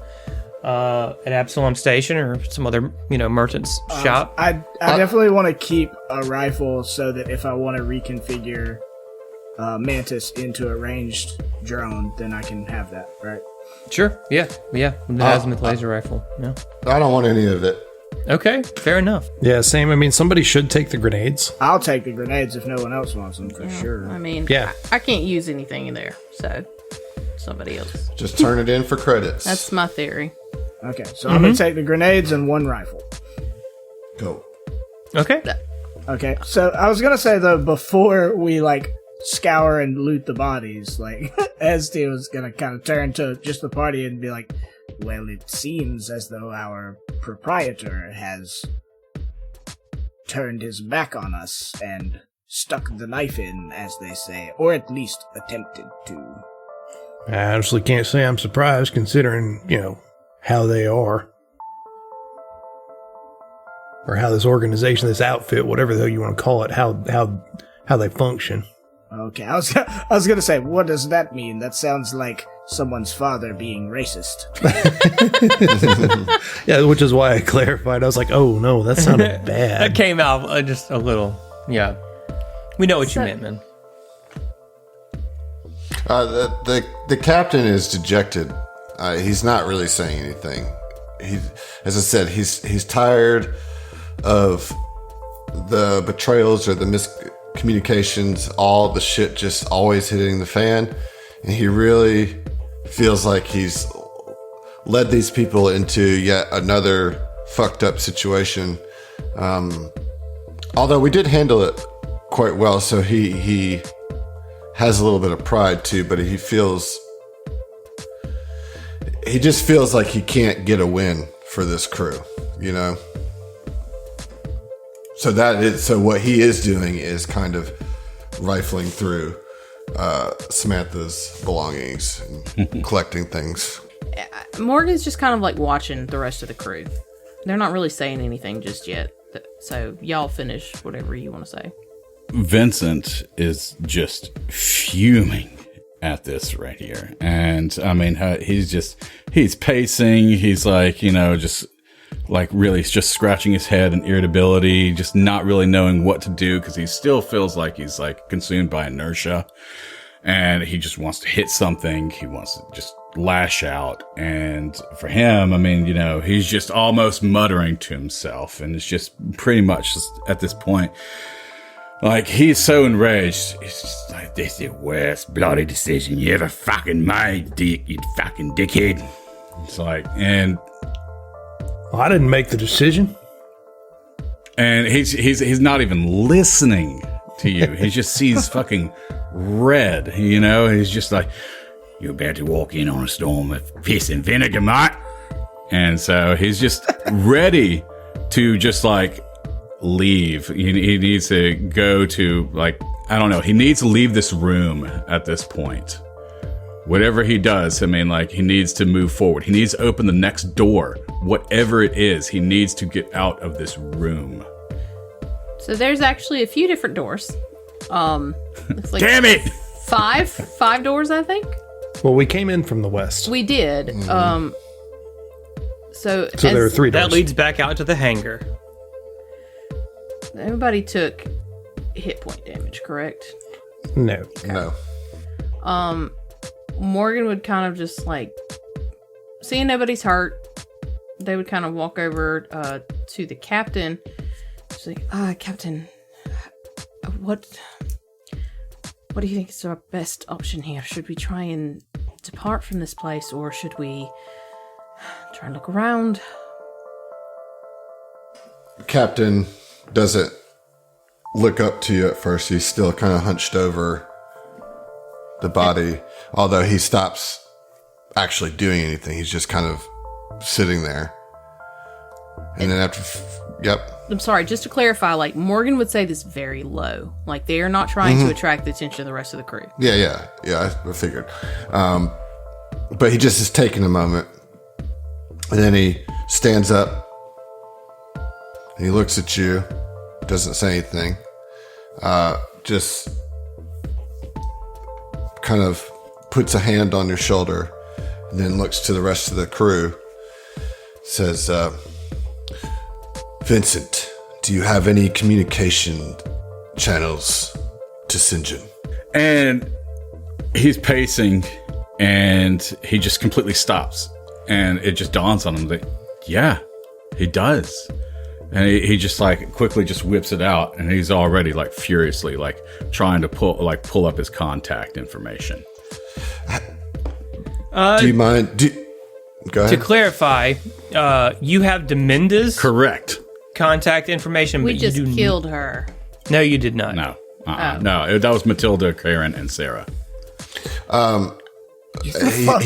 Absalom Station or some other merchant's shop. I definitely want to keep a rifle so that if I want to reconfigure Mantis into a ranged drone, then I can have that, right? Sure. Yeah. The azimuth laser rifle. Yeah. I don't want any of it. Okay. Fair enough. Yeah, same. I mean, somebody should take the grenades. I'll take the grenades if no one else wants them, for sure. I mean, Yeah. I can't use anything in there, so somebody else. Just turn it in for credits. That's my theory. Okay, so I'm going to take the grenades and one rifle. Go. Okay. Okay, so I was going to say, though, before we, scour and loot the bodies, Esty was going to kind of turn to just the party and be like, well, it seems as though our proprietor has turned his back on us and stuck the knife in, as they say, or at least attempted to. I honestly can't say I'm surprised considering, how they are. Or how this organization, this outfit, whatever the hell you want to call it, how they function. Okay, I was gonna say, what does that mean? That sounds like someone's father being racist. Yeah, which is why I clarified. I was like, oh no, that sounded bad. That came out just a little. Yeah. We know what you meant, man. The captain is dejected. He's not really saying anything. As I said, he's tired of the betrayals or the miscommunications, all the shit just always hitting the fan, and he really feels like he's led these people into yet another fucked up situation. Although we did handle it quite well, so he has a little bit of pride too, but he just feels like he can't get a win for this crew, So what he is doing is kind of rifling through Samantha's belongings and collecting things. Morgan's just kind of watching the rest of the crew. They're not really saying anything just yet. So y'all finish whatever you want to say. Vincent is just fuming at this right here. And I mean, he's pacing. He's really just scratching his head in irritability, just not really knowing what to do because he still feels like he's consumed by inertia and he just wants to hit something. He wants to just lash out. And for him, I mean, he's just almost muttering to himself. And it's just pretty much just at this point, he's so enraged. He's just like, this is the worst bloody decision you ever fucking made, Dick, you fucking dickhead. It's and Well, I didn't make the decision. And he's not even listening to you. He just sees fucking red, He's just like, you're about to walk in on a storm of piss and vinegar, mate. And so he's just ready to just leave. He needs to go to I don't know. He needs to leave this room at this point. Whatever he does, I mean, he needs to move forward. He needs to open the next door. Whatever it is, he needs to get out of this room. So there's actually a few different doors. Looks like Damn it! Five doors, I think. Well, we came in from the west. We did. So there are 3 doors. That leads back out to the hangar. Everybody took hit point damage, correct? No. No. Morgan would kind of just seeing nobody's hurt, they would kind of walk over to the captain. She's like, Captain, what do you think is our best option here? Should we try and depart from this place, or should we try and look around? Captain doesn't look up to you at first. He's still kind of hunched over the body, although he stops actually doing anything. He's just kind of sitting there. And then after, I'm sorry, just to clarify, Morgan would say this very low. They are not trying to attract the attention of the rest of the crew. Yeah, I figured. But he just is taking a moment. And then he stands up. And he looks at you. Doesn't say anything. Just kind of puts a hand on your shoulder and then looks to the rest of the crew. Says, Vincent, do you have any communication channels to St. John? And he's pacing, and he just completely stops. And it just dawns on him that, yeah, he does. And he just like quickly just whips it out, and he's already like furiously like trying to pull up his contact information. Do you mind? Go ahead. To clarify, you have Deminda's Correct. contact information, We but just you do killed her. No, you did not. No. No, that was Matilda, Karen, and Sarah. Fuck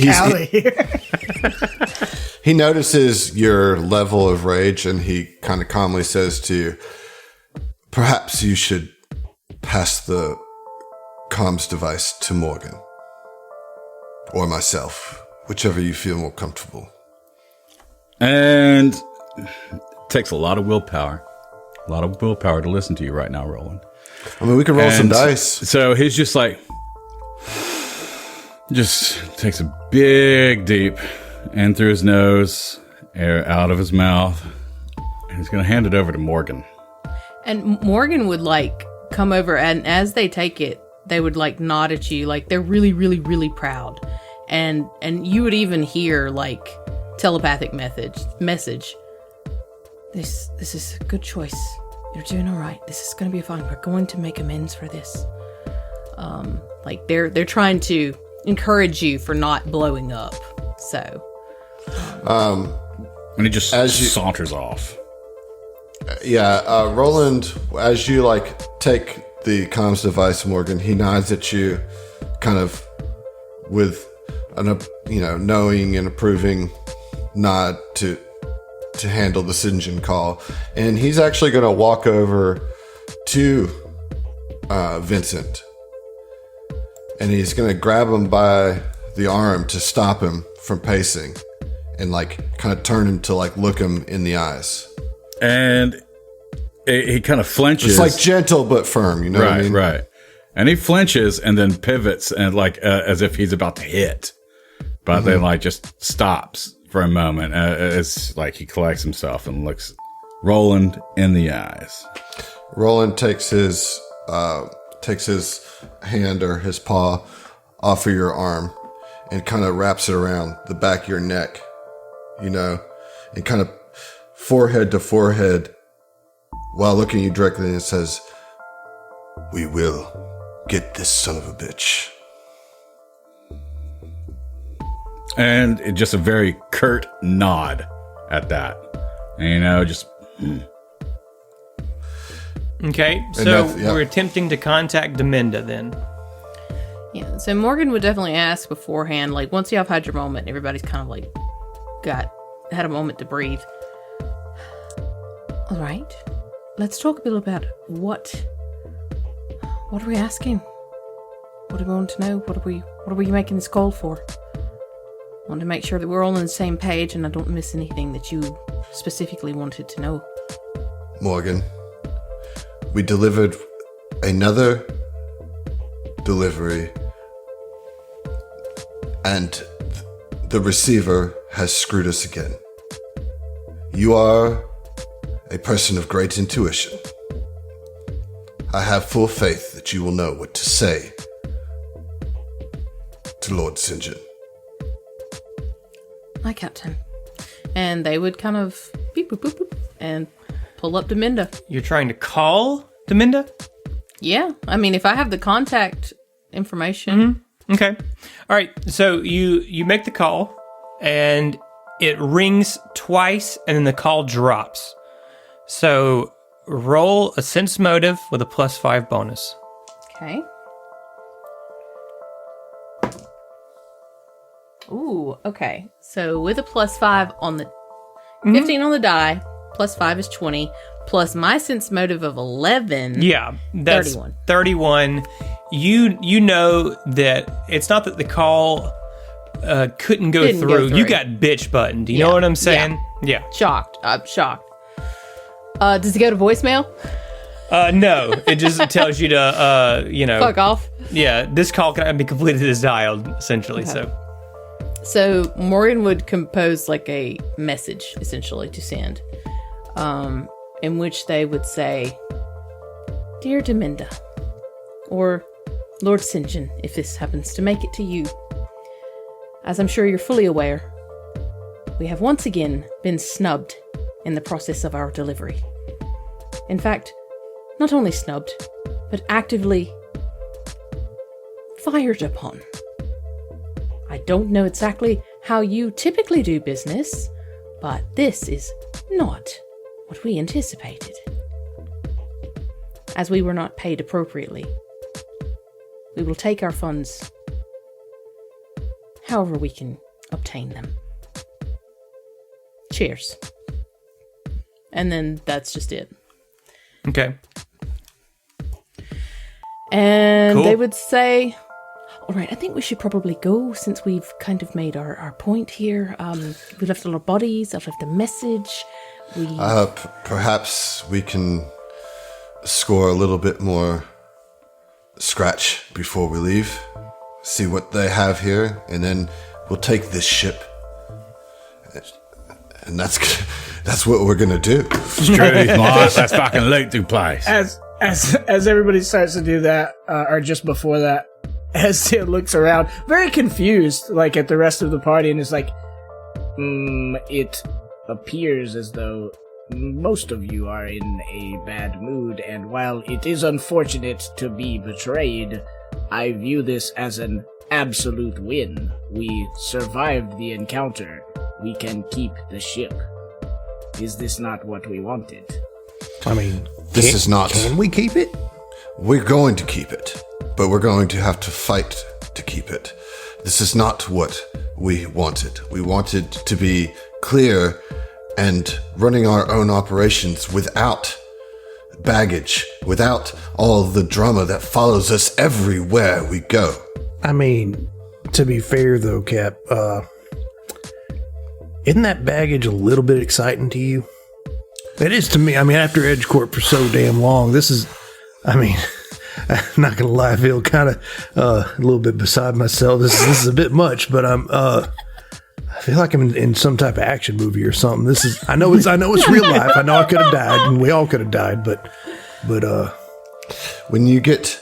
out of here. He notices your level of rage, and he kind of calmly says to you, perhaps you should pass the comms device to Morgan. Or myself, whichever you feel more comfortable. And it takes a lot of willpower. A lot of willpower to listen to you right now, Roland. I mean, we can roll some dice. So he's just like, just takes a big deep in through his nose, air out of his mouth, and he's going to hand it over to Morgan. And Morgan would like come over, and as they take it, they would like nod at you, like they're really, really, really proud. And you would even hear like telepathic message. This is a good choice. You're doing all right. This is going to be fine. We're going to make amends for this. Like they're trying to encourage you for not blowing up. So, And he just saunters off. Yeah, Roland, as you like take the comms device, Morgan, he nods at you, kind of with an knowing and approving nod to handle the Sinjin call, and he's actually going to walk over to Vincent, and he's going to grab him by the arm to stop him from pacing, and like kind of turn him to like look him in the eyes. And he kind of flinches. It's like gentle but firm, you know what I mean? Right. And he flinches and then pivots and like as if he's about to hit, but then like just stops for a moment. It's like he collects himself and looks Roland in the eyes. Roland takes his hand or his paw off of your arm and kind of wraps it around the back of your neck, and kind of forehead to forehead while looking at you directly, and says, "We will get this son of a bitch." And just a very curt nod at that. And, just... Okay, so we're attempting to contact Deminda then. yeah. So Morgan would definitely ask beforehand, like once you have had your moment, everybody's kind of like had a moment to breathe. All right, let's talk a bit about what are we asking? What do we want to know? What are we making this call for? I want to make sure that we're all on the same page and I don't miss anything that you specifically wanted to know. Morgan, we delivered another delivery, and the receiver has screwed us again. You are a person of great intuition. I have full faith that you will know what to say to Lord St. John. Hi, Captain. And they would kind of beep, boop, boop, boop, and pull up Deminda. You're trying to call Deminda? Yeah. I mean, if I have the contact information. Okay. All right. So you make the call, and it rings twice, and then the call drops. So roll a sense motive with a +5 bonus. Okay. Ooh, okay. So with a +5 on the 15 on the die, +5 is 20, plus my sense motive of 11. Yeah, that's 31. 31. You know that it's not that the call couldn't go Didn't through. go through. You got bitch buttoned. You know what I'm saying? Yeah. Shocked. I'm shocked. Does it go to voicemail? No, it just tells you to, Fuck off. Yeah, this call cannot be completed as dialed, essentially. Okay. So Morgan would compose like a message, essentially, to send, in which they would say, "Dear Deminda," or "Lord St. John," if this happens to make it to you. As I'm sure you're fully aware, we have once again been snubbed in the process of our delivery. In fact, not only snubbed, but actively fired upon. I don't know exactly how you typically do business, but this is not what we anticipated. As we were not paid appropriately, we will take our funds however we can obtain them. Cheers. And then that's just it. Okay. And Cool. they would say, all right, I think we should probably go since we've kind of made our point here. We left all our bodies. I've left a message. Perhaps we can score a little bit more scratch before we leave. See what they have here, and then we'll take this ship. And that's what we're gonna do. Truth, Mark. Let's fucking loot the place. As everybody starts to do that, or just before that, as Tia looks around, very confused, like at the rest of the party, and is like, it appears as though most of you are in a bad mood, and while it is unfortunate to be betrayed, I view this as an absolute win. We survived the encounter. We can keep the ship. Is this not what we wanted? I mean, This is not. Can we keep it? We're going to keep it, but we're going to have to fight to keep it. This is not what we wanted. We wanted to be clear and running our own operations without baggage, without all the drama that follows us everywhere we go. I mean, to be fair though, Cap, isn't that baggage a little bit exciting to you? It is to me. I mean, after Edge Corp for so damn long, this is, I mean, I'm not going to lie, I feel kind of a little bit beside myself. This is a bit much, but I feel like I'm in some type of action movie or something. This is, I know it's real life. I know I could have died, and we all could have died, but when you get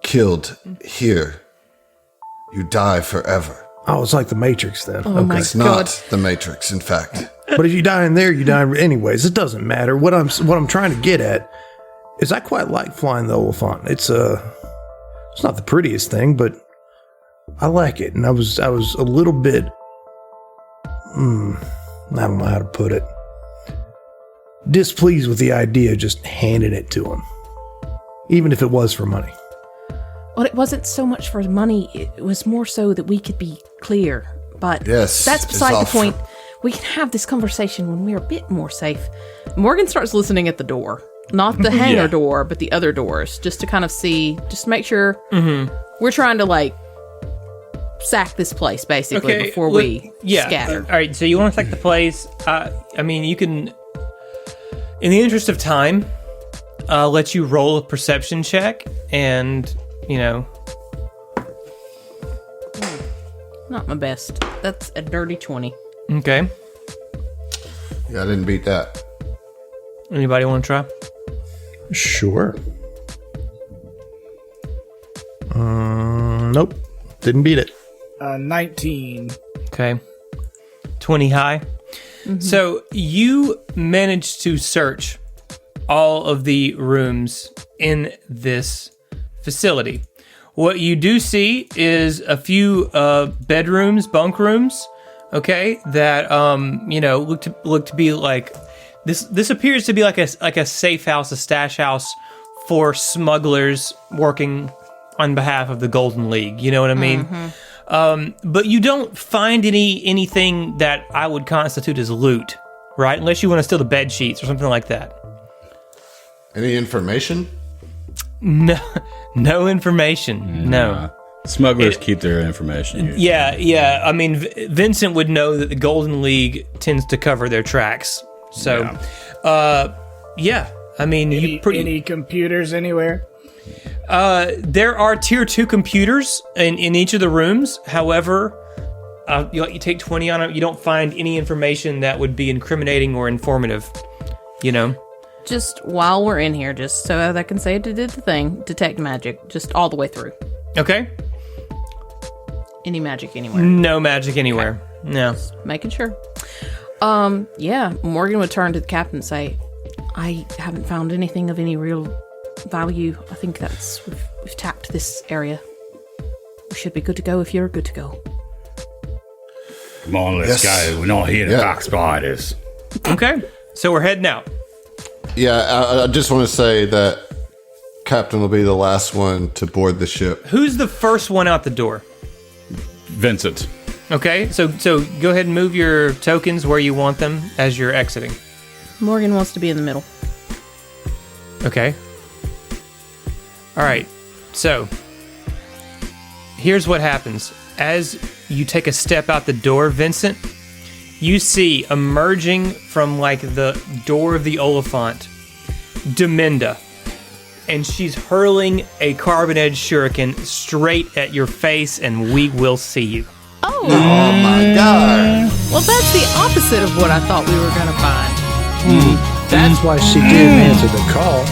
killed here, you die forever. oh, it's like the Matrix then. Oh my It's God. not the Matrix, in fact. But if you die in there, you die anyways. It doesn't matter. What I'm trying to get at is I quite like flying the Oliphant. It's not the prettiest thing, but I like it. And I was a little bit I don't know how to put it. Displeased with the idea of just handing it to him. Even if it was for money. Well, it wasn't so much for money. It was more so that we could be clear. But Yes, that's it's beside all the point. We can have this conversation when we're a bit more safe. Morgan starts listening at the door. Not the hangar door, but the other doors. Just to kind of see, just to make sure we're trying to, like, sack this place, basically, before we scatter. All right, so you want to sack the place. I mean, you can, in the interest of time, let you roll a perception check and, Not my best. That's a dirty 20. Okay. Yeah, I didn't beat that. Anybody want to try? Sure. Nope. Didn't beat it. 19. Okay. 20 high. So you managed to search all of the rooms in this facility. What you do see is a few bedrooms, bunk rooms, okay, that look to be like this appears to be like a safe house, a stash house for smugglers working on behalf of the Golden League. You know what I mean? But you don't find anything that I would constitute as loot, right? Unless you want to steal the bed sheets or something like that. Any information? No information. No. Smugglers keep their information. Usually. Yeah. I mean, Vincent would know that the Golden League tends to cover their tracks. So, I mean, any computers anywhere? There are tier 2 computers in each of the rooms. However, you take 20 on it, you don't find any information that would be incriminating or informative. You know? Just while we're in here, just so that I can say it did the thing, detect magic, just all the way through. Okay. Any magic anywhere? No magic anywhere. Okay. No. Just making sure. Yeah, Morgan would turn to the captain and say, I haven't found anything of any real value. I think we've tapped this area. We should be good to go if you're good to go. Come on, let's go. We're not here to fuck spiders. Okay, so we're heading out. Yeah, I just want to say that Captain will be the last one to board the ship. Who's the first one out the door? Vincent. Okay, so go ahead and move your tokens where you want them as you're exiting. Morgan wants to be in the middle. Okay. All right, so here's what happens. As you take a step out the door, Vincent, you see emerging from like the door of the Oliphant, Deminda, and she's hurling a carbon-edged shuriken straight at your face, and we will see you. Oh my god. Well, that's the opposite of what I thought we were going to find. That's why she didn't answer the call.